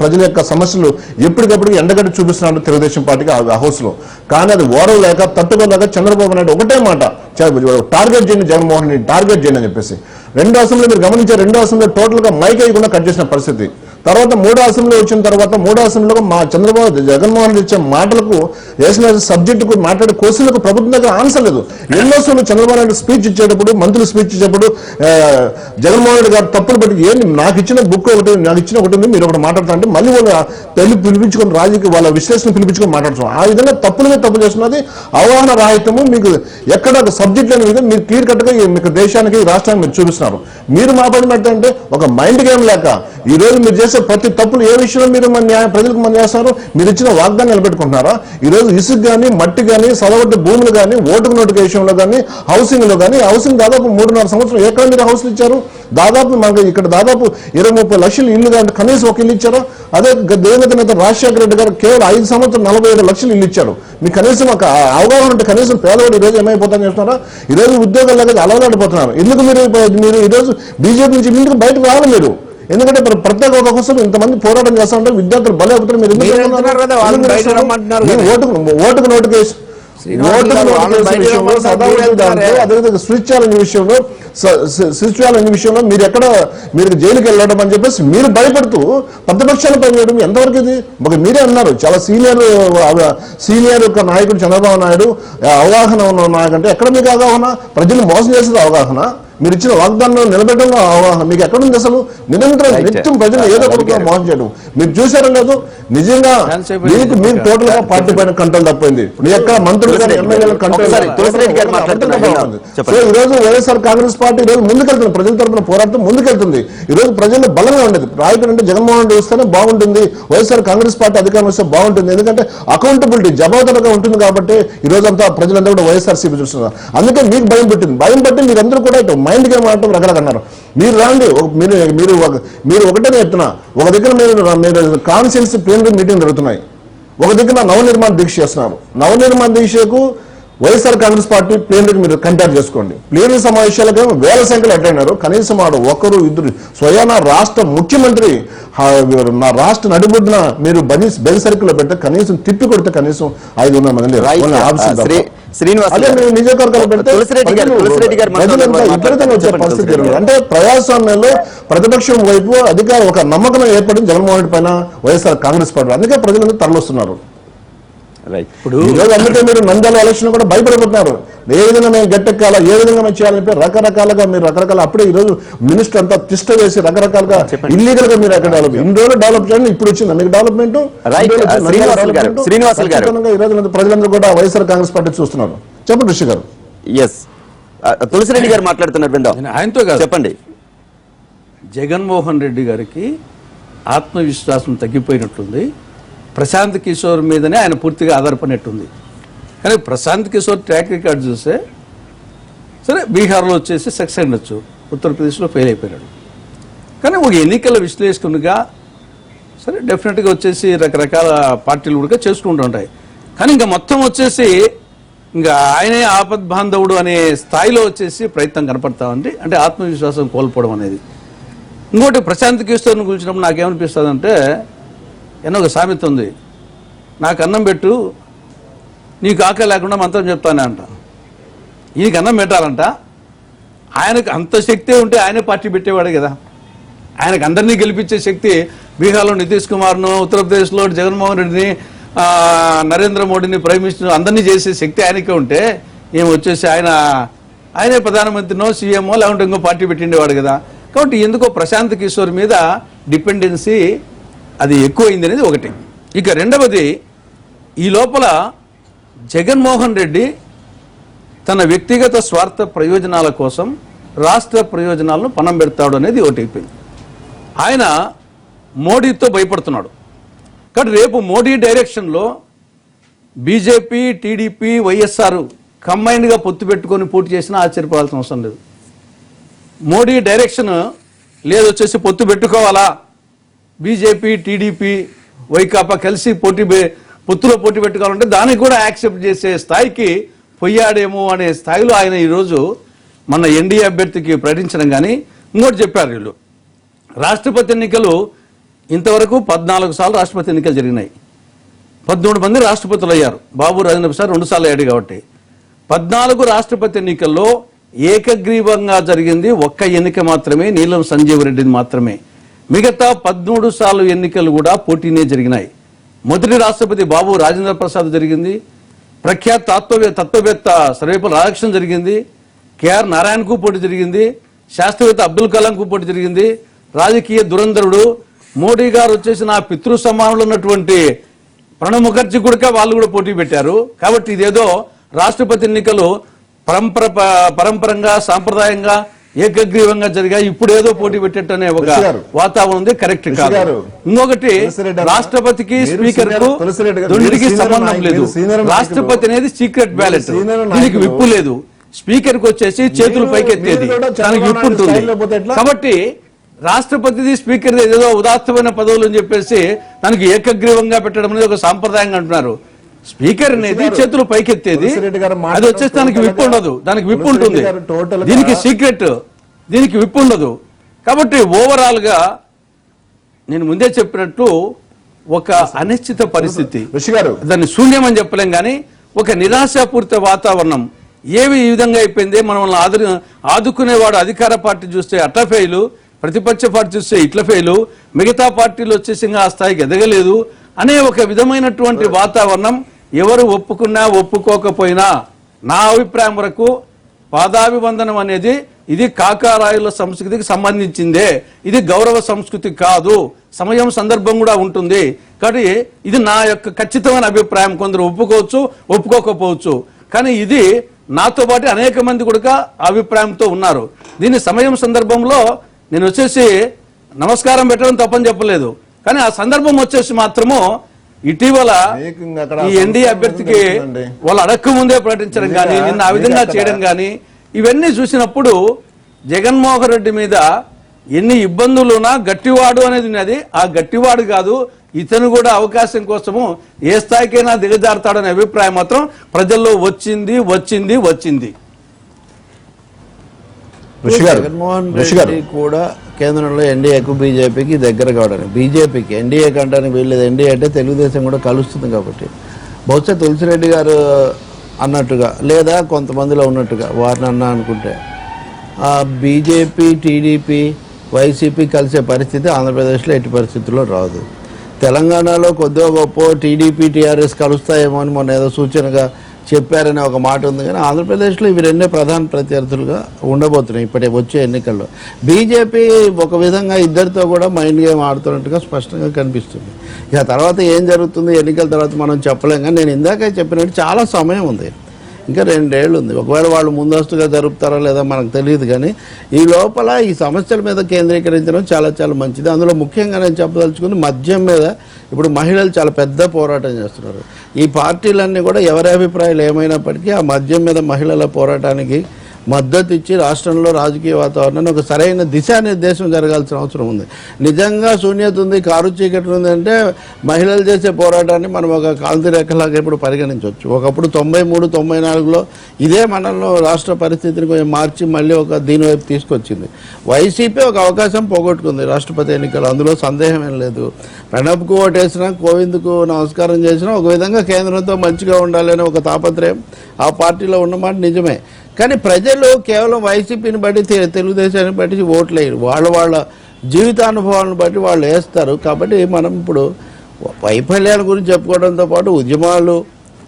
ప్రజల యొక్క సమస్యలు ఎప్పటికప్పుడు ఎండగట్టి చూపిస్తున్నాడు తెలుగుదేశం పార్టీకి ఆ హౌస్ లో. కానీ అది ఓరలేక తట్టుకోలేక చంద్రబాబు నాయుడు ఒకటే మాట, టార్గెట్ చేయండి జగన్మోహన్ రెడ్డి, టార్గెట్ చేయండి అని చెప్పేసి. రెండో అసెంబ్లీ మీరు గమనించారు, రెండో అసెంబ్లీ టోటల్ గా మైక్ వేయకుండా కట్ చేసిన పరిస్థితి. తర్వాత మూడో అసెంబ్లీ వచ్చిన తర్వాత మూడో అసెంబ్లీలో మా జగన్మోహన్ రెడ్డి ఇచ్చే మాటలకు వేసిన సబ్జెక్టుకు మాట్లాడే క్వశ్చన్లకు ప్రభుత్వం దగ్గర ఆన్సర్ లేదు. ఎన్నోసార్లు చంద్రబాబు నాయుడు స్పీచ్ ఇచ్చేటప్పుడు, మంత్రులు స్పీచ్ ఇచ్చేటప్పుడు జగన్మోహన్ రెడ్డి గారు తప్పులు బట్టి ఏంటి నాకు ఇచ్చిన బుక్ ఒకటి, నాకు ఇచ్చిన ఒకటి ఉంది, మీరు ఒకటి మాట్లాడుతా అంటే మళ్ళీ వాళ్ళు పిలిపించుకొని రాజకీయ వాళ్ళ విశ్లేషణ పిలిపించుకొని మాట్లాడుతున్నాం. ఆ విధంగా తప్పులుగా తప్పు చేస్తున్నది అవగాహన రాహిత్యము. మీకు ఎక్కడ ఒక సబ్జెక్ట్ లేని విధంగా మీరు క్లియర్ కట్ గా మీకు దేశానికి రాష్ట్రానికి మీరు చూపిస్తున్నారు. మీరు మాట్లాడినట్టు ఒక మైండ్ గేమ్ లేక ఈ రోజు మీరు చేసే ప్రతి తప్పులు ఏ విషయంలో మీరు ప్రజలకు మన చేస్తారు, మీరు ఇచ్చిన వాగ్దానం నిలబెట్టుకుంటున్నారా? ఈ రోజు ఇసుక కానీ, మట్టి కానీ, సదవడ్డ భూములు కానీ, ఓటుకు నోటుకు విషయంలో కానీ, హౌసింగ్ లో కానీ, హౌసింగ్ దాదాపు 3.5 సంవత్సరం ఎక్కడ మీరు హౌస్లు ఇచ్చారు? దాదాపు మనకు ఇక్కడ దాదాపు 20-30 లక్షలు ఇల్లు కానీ కనీసం ఒక ఇల్లు ఇచ్చారు. అదే దివంగత నేత రాజశేఖర రెడ్డి గారు కేవలం 5 సంవత్సరం 47 లక్షలు ఇల్లు ఇచ్చారు. మీకు కనీసం ఒక అవగాహన ఉంటే కనీసం పేదవాడు ఈ రోజు ఏమైపోతాను చేస్తున్నారా? ఈ రోజు ఉద్యోగాలు లేక అలవాడిపోతున్నారు. ఎందుకు మీరు ఈ రోజు బీజేపీ నుంచి ఇంటికి బయటకు రావాలి మీరు? ఎందుకంటే ప్రత్యేక హోదా కోసం ఇంతమంది పోరాటం చేస్తా ఉంటారు, విద్యార్థులు బలే అవుతారు. మీరు ఓటుకు నోటికేషన్ స్విచ్ ఛాలెంజ్ విషయంలో మీరు జైలుకి వెళ్ళడం అని చెప్పేసి మీరు భయపడుతూ ప్రతిపక్షాలు పనిచేయడం ఎంతవరకు ఇది? మీరే అన్నారు చాలా సీనియర్ యొక్క నాయకుడు చంద్రబాబు నాయుడు అవగాహన ఉన్న నాయకు అంటే ఎక్కడ మీకు అవగాహన? ప్రజలు మోసం చేసేది అవగాహన, మీరు ఇచ్చిన వాగ్దానం నిలబెట్టడంలో అవగాహన మీకు ఎక్కడుంది? అసలు నిత్యం ప్రజలు ఏదో ఒకటి మోసం చేయడం మీరు చూసారో లేదు? నిజంగా మీరు టోటల్ గా పార్టీ పైన కంట్రోల్ తప్పింది. మీ యొక్క మంత్రులు కానీ ఎమ్మెల్యేల కంట్రోల్. సో ఈ రోజు వైఎస్ఆర్ కాంగ్రెస్ పార్టీ ఈ రోజు ముందుకెళ్తుంది, ప్రజల తరఫున పోరాటం ముందుకెళ్తుంది. ఈ రోజు ప్రజల్లో బలంగా ఉండేది నాయకుడు అంటే జగన్మోహన్ రెడ్డి వస్తేనే బాగుంటుంది, వైఎస్ఆర్ కాంగ్రెస్ పార్టీ అధికారం వస్తే బాగుంటుంది. ఎందుకంటే అకౌంటబిలిటీ జవాబుదారీగా ఉంటుంది కాబట్టి ఈ రోజంతా ప్రజలంతా కూడా వైఎస్ఆర్సీపీ చూస్తున్నారు. అందుకే మీకు భయం పెట్టింది. భయం పట్టి మీరందరూ కూడా మైండ్ గేమ్ ఆడటం రకరకన్నారు. మీరు రాండి, మీరు ఒకటే చెప్తున్నా, ఒక దగ్గర మీరు కాన్స్టిట్యూన్సీ ప్లీనరీ మీటింగ్ జరుగుతున్నాయి, ఒక దగ్గర నవనిర్మాణ దీక్ష చేస్తున్నారు. నవనిర్మాణ దీక్షకు వైఎస్ఆర్ కాంగ్రెస్ పార్టీ ప్లీనరీకి మీరు కంపేర్ చేసుకోండి. ప్లీనరీ సమావేశాలకు వేల సంఖ్యలో అటెండ్ అయ్యారు. కనీసం ఒకరు ఇద్దరు స్వయాన రాష్ట్ర ముఖ్యమంత్రి నా రాష్ట్ర నడిబొడ్డున మీరు బెల్ సర్కిల్ పెడితే కనీసం తిప్పి కొడితే కనీసం 500 మంది నియోజకవర్గాలు పెడితే వచ్చే పరిస్థితి. అంటే ప్రజాస్వామ్యంలో ప్రతిపక్షం వైపు అధికారం ఒక నమ్మకం ఏర్పడింది జగన్మోహన్ రెడ్డి పైన వైఎస్ఆర్ కాంగ్రెస్ పార్టీ. అందుకే ప్రజలందరూ తరలిస్తున్నారు. అందుకే మీరు నంద్యాల ఎలక్షన్ కూడా భయపడిపోతున్నారు. ఏ విధంగా మేము గట్టెక్కాలా, ఏ విధంగా మేము చేయాలని చెప్పి రకరకాలుగా మీరు రకరకాల అప్పుడే ఈ రోజు మినిస్టర్ అంతా తిష్ట వేసి రకరకాలుగా ఇల్లీగల్ గా మీరు అక్కడ డెవలప్ ఇన్ని రోజులు డెవలప్ చేయండి, ఇప్పుడు వచ్చిందా మీకు డెవలప్మెంట్? శ్రీనివాసులు గారు ఈ రోజు ప్రజలందరూ కూడా వైఎస్ఆర్ కాంగ్రెస్ పార్టీ చూస్తున్నారు. చెప్పండి ఋషి గారు. ఎస్ తులసిరెడ్డి గారు మాట్లాడుతున్నారు, విందాం. నేను ఆయనతో కాదు, చెప్పండి. జగన్మోహన్ రెడ్డి గారికి ఆత్మవిశ్వాసం తగ్గిపోయినట్టుంది. ప్రశాంత్ కిషోర్ మీదనే ఆయన పూర్తిగా ఆధారపడినట్టుంది. కానీ ప్రశాంత్ కిషోర్ ట్రాక్ రికార్డ్ చూస్తే సరే బీహార్లో వచ్చేసి సక్సెస్ ఉండొచ్చు, ఉత్తరప్రదేశ్లో ఫెయిల్ అయిపోయాడు. కానీ ఒక ఎన్నికల విశ్లేషకునిగా సరే డెఫినెట్గా వచ్చేసి రకరకాల పార్టీలు కూడా చేసుకుంటూ ఉంటాయి. కానీ ఇంకా మొత్తం వచ్చేసి ఇంకా ఆయనే ఆపద్బాంధవుడు అనే స్థాయిలో వచ్చేసి ప్రయత్నం కనపడతా ఉంది. అంటే ఆత్మవిశ్వాసం కోల్పోవడం అనేది. ఇంకోటి ప్రశాంత్ కిషోర్ని గురించినప్పుడు నాకేమనిపిస్తుంది అంటే, ఎన్నో ఒక సామెత ఉంది, నాకు అన్నం పెట్టు నీకు ఆకలి లేకుండా మంత్రం చెప్తానే అంట. ఈయనకి అన్నం పెట్టాలంట. ఆయనకు అంత శక్తి ఉంటే ఆయనే పార్టీ పెట్టేవాడే కదా. ఆయనకు అందరినీ గెలిపించే శక్తి బీహార్లో నితీష్ కుమార్ను, ఉత్తరప్రదేశ్లో జగన్మోహన్ రెడ్డిని, నరేంద్ర మోడీని ప్రైమ్ మినిస్టర్ అందరినీ చేసే శక్తి ఆయనకే ఉంటే ఏమి వచ్చేసి ఆయనే ప్రధానమంత్రినో సీఎంఓ లేకుంటే ఇంకో పార్టీ పెట్టిండేవాడు కదా. కాబట్టి ఎందుకో ప్రశాంత్ కిషోర్ మీద డిపెండెన్సీ అది ఎక్కువైంది అనేది ఒకటి. ఇక రెండవది, ఈ లోపల జగన్మోహన్ రెడ్డి తన వ్యక్తిగత స్వార్థ ప్రయోజనాల కోసం రాష్ట్ర ప్రయోజనాలను పణం పెడతాడు అనేది ఒకటి అయిపోయింది. ఆయన మోడీతో భయపడుతున్నాడు. కాబట్టి రేపు మోడీ డైరెక్షన్లో బీజేపీ, టీడీపీ, వైఎస్ఆర్ కంబైన్డ్గా పొత్తు పెట్టుకొని పోటీ చేసినా ఆశ్చర్యపోవాల్సిన అవసరం లేదు. మోడీ డైరెక్షన్ లేదు వచ్చేసి పొత్తు పెట్టుకోవాలా, బీజేపీ, టీడీపీ, వైకాపా కలిసి పొత్తులో పోటీ పెట్టుకోవాలంటే దానికి కూడా యాక్సెప్ట్ చేసే స్థాయికి పోయాడేమో అనే స్థాయిలో ఆయన ఈరోజు మన ఎన్డీఏ అభ్యర్థికి ప్రకటించడం. కానీ ఇంకోటి చెప్పారు వీళ్ళు, రాష్ట్రపతి ఎన్నికలు ఇంతవరకు 14 సార్లు రాష్ట్రపతి ఎన్నికలు జరిగినాయి. 13 మంది రాష్ట్రపతులు అయ్యారు. బాబు రాజేంద్ర ప్రసాద్ 2 సార్లు అయ్యాడు. కాబట్టి 14 రాష్ట్రపతి ఎన్నికల్లో ఏకగ్రీవంగా జరిగింది ఒక్క ఎన్నిక మాత్రమే, నీలం సంజీవ్ రెడ్డిని మాత్రమే. మిగతా 13 సార్లు ఎన్నికలు కూడా పోటీనే జరిగినాయి. మొదటి రాష్ట్రపతి బాబు రాజేంద్ర ప్రసాద్ జరిగింది, ప్రఖ్యాత తత్వవేత్త సర్వేపల్లి రాధాకృష్ణన్ జరిగింది, కేఆర్ నారాయణకు పోటీ జరిగింది, శాస్త్రవేత్త అబ్దుల్ కలాంకు పోటీ జరిగింది, రాజకీయ దురంధరుడు మోడీ గారు వచ్చేసి నా పితృ సమానులు ఉన్నటువంటి ప్రణబ్ ముఖర్జీ కూడా వాళ్ళు కూడా పోటీ పెట్టారు. కాబట్టి ఇదేదో రాష్ట్రపతి ఎన్నికలు పరంపరంగా సాంప్రదాయంగా ఏకగ్రీవంగా జరిగాయి, ఇప్పుడు ఏదో పోటీ పెట్టేట్టు అనే ఒక వాతావరణం ఉంది. కరెక్ట్ కాదు. ఇంకొకటి, రాష్ట్రపతికి స్పీకర్ కు రెండింటికి సంబంధం లేదు. రాష్ట్రపతి అనేది సీక్రెట్ బ్యాలెట్, దీనికి విప్పు లేదు. స్పీకర్ కు వచ్చేసి చేతులు పైకెత్తేది, దానికి విప్పు ఉంటుంది. కాబట్టి రాష్ట్రపతిది స్పీకర్ ఏదో ఉదాత్తమైన పదవులు అని చెప్పేసి దానికి ఏకగ్రీవంగా పెట్టడం అనేది ఒక సాంప్రదాయంగా అంటున్నారు. స్పీకర్ అనేది చేతులు పైకెత్తేది, అది వచ్చేసి దానికి విప్పు ఉండదు, దానికి విప్పు ఉంటుంది. దీనికి సీక్రెట్, దీనికి విప్పు ఉండదు. కాబట్టి ఓవరాల్ గా నేను ముందే చెప్పినట్టు ఒక అనిశ్చిత పరిస్థితి, దాన్ని శూన్యం అని చెప్పలేం. కానీ ఒక నిరాశాపూరిత వాతావరణం ఈ విధంగా అయిపోయింది. మనల్ని ఆదుకునేవాడు అధికార పార్టీ చూస్తే అట్లా ఫెయిలు, ప్రతిపక్ష పార్టీ చూస్తే ఇట్ల ఫెయిలు, మిగతా పార్టీలు వచ్చేసి ఆ స్థాయికి ఎదగలేదు అనే ఒక విధమైనటువంటి వాతావరణం. ఎవరు ఒప్పుకున్నా ఒప్పుకోకపోయినా నా అభిప్రాయం వరకు పాదాభివందనం అనేది ఇది కాకారాయుల సంస్కృతికి సంబంధించిందే, ఇది గౌరవ సంస్కృతి కాదు. సమయం సందర్భం కూడా ఉంటుంది. కాబట్టి ఇది నా యొక్క ఖచ్చితమైన అభిప్రాయం. కొందరు ఒప్పుకోవచ్చు, ఒప్పుకోకపోవచ్చు. కానీ ఇది నాతో పాటు అనేక మంది కూడా అభిప్రాయంతో ఉన్నారు. దీని సమయం సందర్భంలో నేను వచ్చేసి నమస్కారం పెట్టడం తప్పని చెప్పలేదు. కానీ ఆ సందర్భం వచ్చేసి మాత్రము ఇటీవల ఈ ఎన్డీఏ అభ్యర్థికి వాళ్ళు అడక్క ముందే ప్రకటించడం కానీ, నిన్న ఆ విధంగా చేయడం కానీ, ఇవన్నీ చూసినప్పుడు జగన్మోహన్ రెడ్డి మీద ఎన్ని ఇబ్బందులున్నా గట్టివాడు అనేది ఉన్నది. ఆ గట్టివాడు కాదు, ఇతను కూడా అవకాశం కోసము ఏ స్థాయికైనా దిగజారుతాడనే అభిప్రాయం మాత్రం ప్రజల్లో వచ్చింది. జగన్మోహన్ రెడ్డి కూడా కేంద్రంలో ఎన్డీఏకు బీజేపీకి దగ్గర కావడానికి, బీజేపీకి ఎన్డీఏ కంటానికి వీళ్ళేది. ఎన్డీఏ అంటే తెలుగుదేశం కూడా కలుస్తుంది. కాబట్టి బహుశా తులసిరెడ్డి గారు అన్నట్టుగా లేదా కొంతమందిలో ఉన్నట్టుగా వారిని అనుకుంటే బీజేపీ, టీడీపీ, వైసీపీ కలిసే పరిస్థితి ఆంధ్రప్రదేశ్లో ఎట్టి పరిస్థితుల్లో రాదు. తెలంగాణలో కొద్దిగా గొప్ప టీడీపీ, టీఆర్ఎస్ కలుస్తాయేమో అని మొన్న ఏదో సూచనగా చెప్పారనే ఒక మాట ఉంది. కానీ ఆంధ్రప్రదేశ్లో ఇవి రెండే ప్రధాన ప్రత్యర్థులుగా ఉండబోతున్నాయి ఇప్పటి వచ్చే ఎన్నికల్లో. బీజేపీ ఒక విధంగా ఇద్దరితో కూడా మైండ్ గేమ్ ఆడుతున్నట్టుగా స్పష్టంగా కనిపిస్తుంది. ఇక తర్వాత ఏం జరుగుతుంది ఎన్నికల తర్వాత మనం చెప్పలేం. కానీ నేను ఇందాక చెప్పినట్టు చాలా సమయం ఉంది, ఇంకా 2 ఏళ్ళు ఉంది. ఒకవేళ వాళ్ళు ముందస్తుగా జరుపుతారో లేదో మనకు తెలియదు. కానీ ఈ లోపల ఈ సమస్యల మీద కేంద్రీకరించడం చాలా చాలా మంచిది. అందులో ముఖ్యంగా నేను చెప్పదలుచుకుంది మద్యం మీద ఇప్పుడు మహిళలు చాలా పెద్ద పోరాటం చేస్తున్నారు. ఈ పార్టీలన్నీ కూడా ఎవరి అభిప్రాయాలు ఏమైనప్పటికీ ఆ మద్యం మీద మహిళల పోరాటానికి మద్దతు ఇచ్చి రాష్ట్రంలో రాజకీయ వాతావరణాన్ని ఒక సరైన దిశానిర్దేశం జరగాల్సిన అవసరం ఉంది. నిజంగా శూన్యత ఉంది, కారు చీకటి ఉంది అంటే మహిళలు చేసే పోరాటాన్ని మనం ఒక కాంతి రేఖలాగా ఇప్పుడు పరిగణించవచ్చు. ఒకప్పుడు 93, 94లో ఇదే మనలో రాష్ట్ర పరిస్థితిని కొంచెం మార్చి మళ్ళీ ఒక దీని వైపు తీసుకొచ్చింది. వైసీపీ ఒక అవకాశం పోగొట్టుకుంది రాష్ట్రపతి ఎన్నికలు, అందులో సందేహం ఏం లేదు. ప్రణబ్కు ఓటేసినా, కోవింద్కు నమస్కారం చేసినా ఒక విధంగా కేంద్రంతో మంచిగా ఉండాలనే ఒక తాపత్రయం ఆ పార్టీలో ఉన్నమాట నిజమే. కానీ ప్రజలు కేవలం వైసీపీని బట్టి తెలుగుదేశాన్ని బట్టి ఓట్లేయరు, వాళ్ళ జీవితానుభవాలను బట్టి వాళ్ళు వేస్తారు. కాబట్టి మనం ఇప్పుడు వైఫల్యాల గురించి చెప్పుకోవడంతో పాటు ఉద్యమాలు,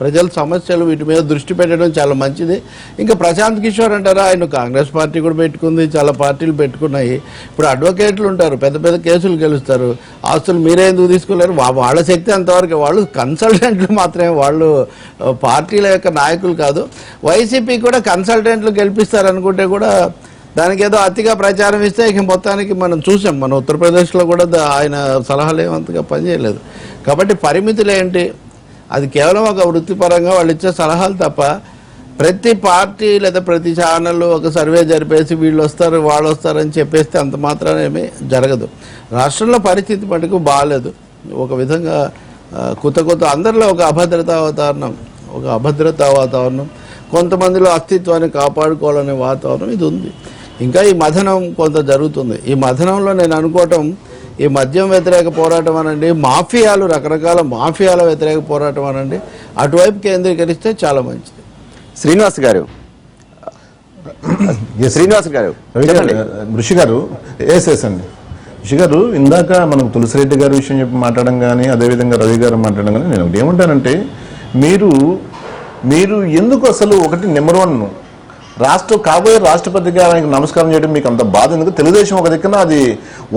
ప్రజల సమస్యలు, వీటి మీద దృష్టి పెట్టడం చాలా మంచిది. ఇంకా ప్రశాంత్ కిషోర్ అంటారా, ఆయన కాంగ్రెస్ పార్టీ కూడా పెట్టుకుంది, చాలా పార్టీలు పెట్టుకున్నాయి. ఇప్పుడు అడ్వకేట్లు ఉంటారు, పెద్ద పెద్ద కేసులు గెలుస్తారు. ఆస్తులు మీరే ఎందుకు తీసుకోలేరు? వాళ్ళ శక్తి అంతవరకు, వాళ్ళు కన్సల్టెంట్లు మాత్రమే, వాళ్ళు పార్టీల యొక్క నాయకులు కాదు. వైసీపీ కూడా కన్సల్టెంట్లు గెలిపిస్తారనుకుంటే కూడా దానికి ఏదో అతిగా ప్రచారం ఇస్తే ఇక మొత్తానికి మనం చూసాం. మన ఉత్తరప్రదేశ్లో కూడా ఆయన సలహాలు ఏమంతగా పనిచేయలేదు. కాబట్టి పరిమితులు ఏంటి? అది కేవలం ఒక వృత్తిపరంగా వాళ్ళు ఇచ్చే సలహాలు తప్ప ప్రతి పార్టీ లేదా ప్రతి ఛానల్ ఒక సర్వే జరిపేసి వీళ్ళు వస్తారు వాళ్ళు వస్తారని చెప్పేస్తే అంత మాత్రాన ఏమీ జరగదు. రాష్ట్రంలో పరిస్థితి మటుకు బాగాలేదు. ఒక విధంగా కొత్త అందరిలో ఒక అభద్రతా వాతావరణం, కొంతమందిలో అస్తిత్వాన్ని కాపాడుకోవాలనే వాతావరణం ఇది ఉంది. ఇంకా ఈ మథనం కొంత జరుగుతుంది. ఈ మథనంలో నేను అనుకోవటం ఈ మద్యం వ్యతిరేక పోరాటం అనండి, మాఫియాలు, రకరకాల మాఫియాల వ్యతిరేక పోరాటం అనండి, అటువైపు కేంద్రీకరిస్తే చాలా మంచిది. శ్రీనివాస్ గారు ఋషి గారు అండి. ఋషి గారు, ఇందాక మనం తులసిరెడ్డి గారి విషయం చెప్పి మాట్లాడడం కానీ, అదేవిధంగా రవి గారు మాట్లాడడం కానీ, నేను ఒకటి ఏమంటానంటే, మీరు ఎందుకు అసలు ఒకటి నెంబర్ 1 కాబోయే రాష్ట్రపతి గారికి నమస్కారం చేయడం మీకు అంత బాధ ఎందుకు? తెలుగుదేశం ఒక దిక్కున అది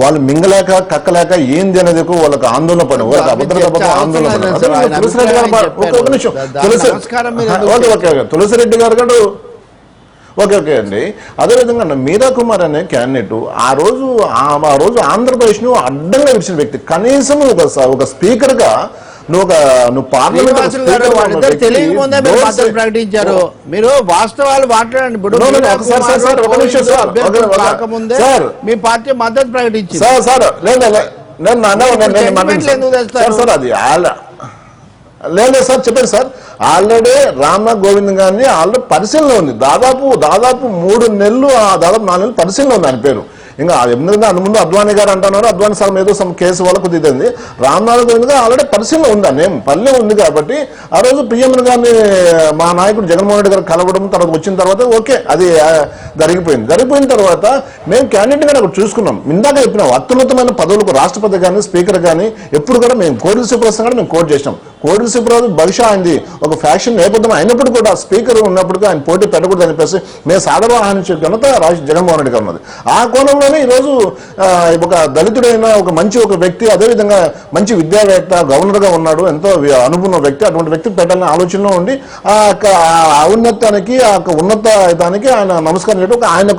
వాళ్ళు మింగలేక కక్కలేక ఏంది అనేది వాళ్ళకి ఆందోళన పడి, వాళ్ళకి అభద్రత ఆందోళన పడి, తులసిరెడ్డి గారు కూడా ఓకే అండి. అదేవిధంగా మీరా కుమార్ అనే క్యాండిడేట్ ఆ రోజు ఆంధ్రప్రదేశ్ ను అడ్డంగా విడిచిన వ్యక్తి. కనీసం ఒక స్పీకర్ గా నువ్వు పార్లమెంట్ ప్రకటించారు. మీరు వాస్తవాలు మాట్లాడండి. మీ పార్టీ మద్దతు ప్రకటించింది. లేదు సార్, చెప్పండి సార్. ఆల్రెడీ రామ్నాథ్ కోవింద్ గారిని ఆల్రెడీ పరిశీలన ఉంది. దాదాపు 3 నెలలు, దాదాపు 4 నెలలు పరిశీలన ఉంది ఆయన పేరు. ఇంకా ఎందుకంటే ముందు అద్వానీ గారు అంటున్నారు, అద్వానీ సార్ ఏదో కేసు వల్ల కుదిరింది. రామ్నాథ్ కోవింద్ గారు ఆల్రెడీ పరిశీలన ఉంది, నేమ్ పల్లె ఉంది. కాబట్టి ఆ రోజు పిఎం గారిని మా నాయకుడు జగన్మోహన్ రెడ్డి గారు కలవడం, తర్వాత వచ్చిన తర్వాత ఓకే అది జరిగిపోయిన తర్వాత మేము క్యాండిడేట్ గారు అక్కడ చూసుకున్నాం. ఇందాక చెప్పినాం, అత్యున్నతమైన పదవులకు రాష్ట్రపతి కానీ స్పీకర్ కానీ ఎప్పుడు కూడా మేము కోడి శివప్రసాద్ కూడా మేము కోట్ చేసినాం. కోడి శివప్రసాద్ బహుశా అయింది ఒక ఫ్యాక్షన్ నేపథ్యం అయినప్పుడు కూడా, స్పీకర్ ఉన్నప్పుడు ఆయన పోటీ పెట్టకూడదు అని చెప్పేసి మేము సాధన ఆహ్వానించే ఘనత జగన్మోహన్ రెడ్డి గారు ఉన్నది. ఆ కోణంలోనే ఈరోజు ఒక దళితుడైన ఒక వ్యక్తి, అదేవిధంగా మంచి విద్యావేత్త, గవర్నర్ గా ఉన్నాడు, ఎంతో అనుకున్న వ్యక్తి, అటువంటి వ్యక్తి పెట్టాలనే ఆలోచనలో ఉండి ఆ ఔన్నత్యానికి, ఆ ఉన్నతానికి ఆయన నమస్కారం చేయడం, ఆయన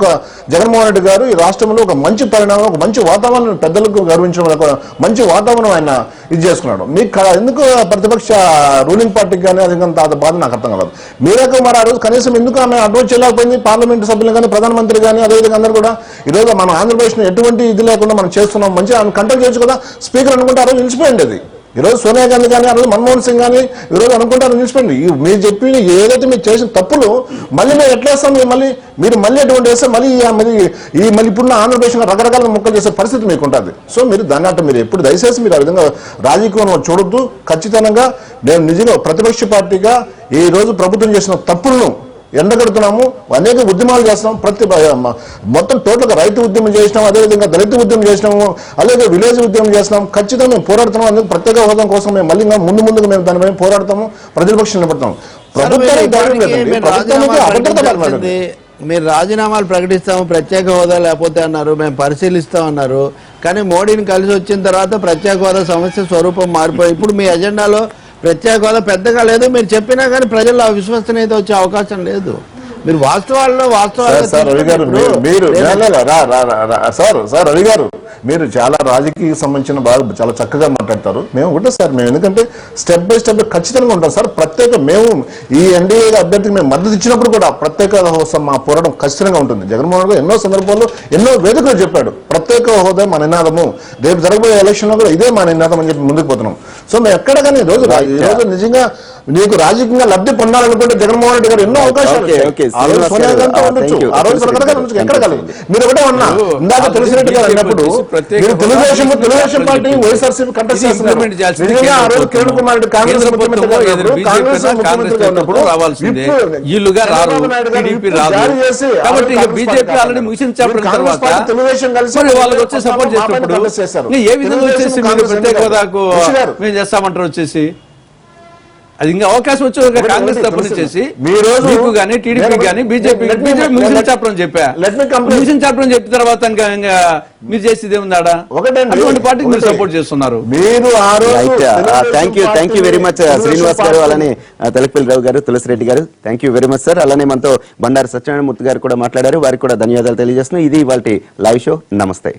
జగన్మోహన్ రెడ్డి గారు ఈ రాష్ట్రంలో ఒక మంచి పరిణామం, ఒక మంచి వాతావరణం, పెద్దలకు గౌరవించడం, ఒక మంచి వాతావరణం ఆయన ఇది చేసుకున్నాడు. మీకు ఎందుకు ప్రతిపక్ష రూలింగ్ పార్టీకి కానీ అది బాధ నాకు అర్థం కాదు. మీరా కుమార్ ఆ రోజు కనీసం ఎందుకు ఆమె అడ్వైజ్ చేయలేకపోయింది? పార్లమెంట్ సభ్యులు కానీ, ప్రధానమంత్రి కానీ, అదేవిధంగా అందరూ కూడా ఈరోజు మన ఆంధ్రప్రదేశ్ ఎటువంటి ఇది లేకుండా మనం చేస్తున్నాం, మంచిగా ఆమె కంట్రోల్ చేయొచ్చు కదా. స్పీకర్ అనుకుంటే ఆ రోజు నిలిచిపోయింది. అది ఈరోజు సోనియా గాంధీ కానీ, ఆ రోజు మన్మోహన్ సింగ్ కానీ ఈరోజు అనుకుంటారు నిలిచిపోయింది. మీరు చెప్పి ఏదైతే మీరు చేసిన తప్పులు మళ్ళీ మేము ఎట్లా వేస్తాం? మీరు మళ్ళీ ఎటువంటి వేస్తే మళ్ళీ ఇప్పుడున్న ఆంధ్రప్రదేశ్ రకరకాల మొక్కలు చేసే పరిస్థితి మీకు ఉంటుంది. సో మీరు దాన్ని అంటే మీరు ఎప్పుడు దయచేసి మీరు ఆ విధంగా రాజకీయం చూడొద్దు. ఖచ్చితంగా నేను నిజంగా ప్రతిపక్ష పార్టీగా ఈ రోజు ప్రభుత్వం చేసిన తప్పులను ఎండగడుతున్నాము, అనేక ఉద్యమాలు చేస్తున్నాం. మొత్తం టోటల్గా రైతు ఉద్యమం చేసినాం, అదేవిధంగా దళిత ఉద్యమం చేసినాము, అలాగే విలేజ్ ఉద్యమం చేసినాం. ఖచ్చితంగా మేము పోరాడుతున్నాం. అందుకు ప్రత్యేక హోదా కోసం మేము మళ్ళీ ముందుగా మేము దాని మీద పోరాడతాము, ప్రతిపక్షం నిలబడతాము. ప్రభుత్వానికి ధైర్యం లేదండి. మీరు ప్రభుత్వానికి అభద్రత కనబడింది. మీరు రాజీనామాలు ప్రకటిస్తాము, ప్రత్యేక హోదా లేకపోతే అన్నారు, మేము పరిశీలిస్తాం అన్నారు. కానీ మోడీని కలిసి వచ్చిన తర్వాత ప్రత్యేక హోదా సమస్య స్వరూపం మారిపోయి ఇప్పుడు మీ ఎజెండాలో ప్రత్యేక హోదా పెద్దగా లేదు. మీరు చెప్పినా కానీ ప్రజల్లో ఆ విశ్వసనీయత వచ్చే అవకాశం లేదు. మీరు వాస్తవాల్లో సార్ రవి గారు మీరు సార్ రవి గారు మీరు చాలా రాజకీయ సంబంధించిన బాగా చాలా చక్కగా మాట్లాడతారు. మేము ఒకటే సార్, మేము ఎందుకంటే స్టెప్ బై స్టెప్ ఖచ్చితంగా ఉంటాం సార్. మేము ఈ ఎన్డీఏ అభ్యర్థికి మేము మద్దతు ఇచ్చినప్పుడు కూడా ప్రత్యేక హోదా మా పోరాటం ఖచ్చితంగా ఉంటుంది. జగన్మోహన్ గారు ఎన్నో సందర్భాల్లో ఎన్నో వేదికలు చెప్పాడు, ప్రత్యేక హోదా మా నినాదము, రేపు జరగబోయే ఎలక్షన్ లో కూడా ఇదే మా నినాదం అని చెప్పి ముందుకు పోతున్నాం. సో మేము ఎక్కడ కానీ ఈ రోజు నిజంగా నీకు రాజకీయంగా లబ్ధి పొందాలనుకుంటే జగన్మోహన్ రెడ్డి గారు ఎన్నో అవకాశాలు సోనియా గాంధీ ఉండొచ్చు, ఆ రోజు ఎక్కడ కలదు. మీరు ఒకటే ఉన్నా ఇందాక తులసిరెడ్డి గారు అన్నప్పుడు మీరు తెలుగుదేశం పార్టీ వైఎస్ఆర్సీపీ కంటెస్ట్ చేస్తున్నారు. నిజంగా ఆ రోజు కిరణ్ కుమార్ రెడ్డి కాంగ్రెస్ ముఖ్యమంత్రిగా ఉన్నప్పుడు తెలుగుదేశం కలిసి వాళ్ళకి వచ్చి సపోర్ట్ చేసినప్పుడు ఏ విధంగా వచ్చేసి మీరు ప్రత్యేక హోదాకు మేము చేస్తామంటారు వచ్చేసి అది ఇంకా అవకాశం వచ్చి కాంగ్రెస్ తరఫున చేసి మీకు కానీ టీడీపీ కానీ బీజేపీ మిషన్ చెప్పడం చెప్పా మిషన్ చెప్పడం చెప్పిన తర్వాత ఇంకా మీరు చేసేది ఏముందాడా అటువంటి పార్టీకి మీరు సపోర్ట్ చేస్తున్నారు. Thank you very much Srinivas గారు, అలానే తెలకపల్లి రావు గారు, తులసిరెడ్డి గారు, thank you very much sir. అలానే మనతో బండారు సత్యనారాయణ మూర్తి గారు కూడా మాట్లాడారు, వారికి కూడా ధన్యవాదాలు తెలియజేస్తున్నాం. ఇది ఇవాల్టి లైవ్ షో. నమస్తే.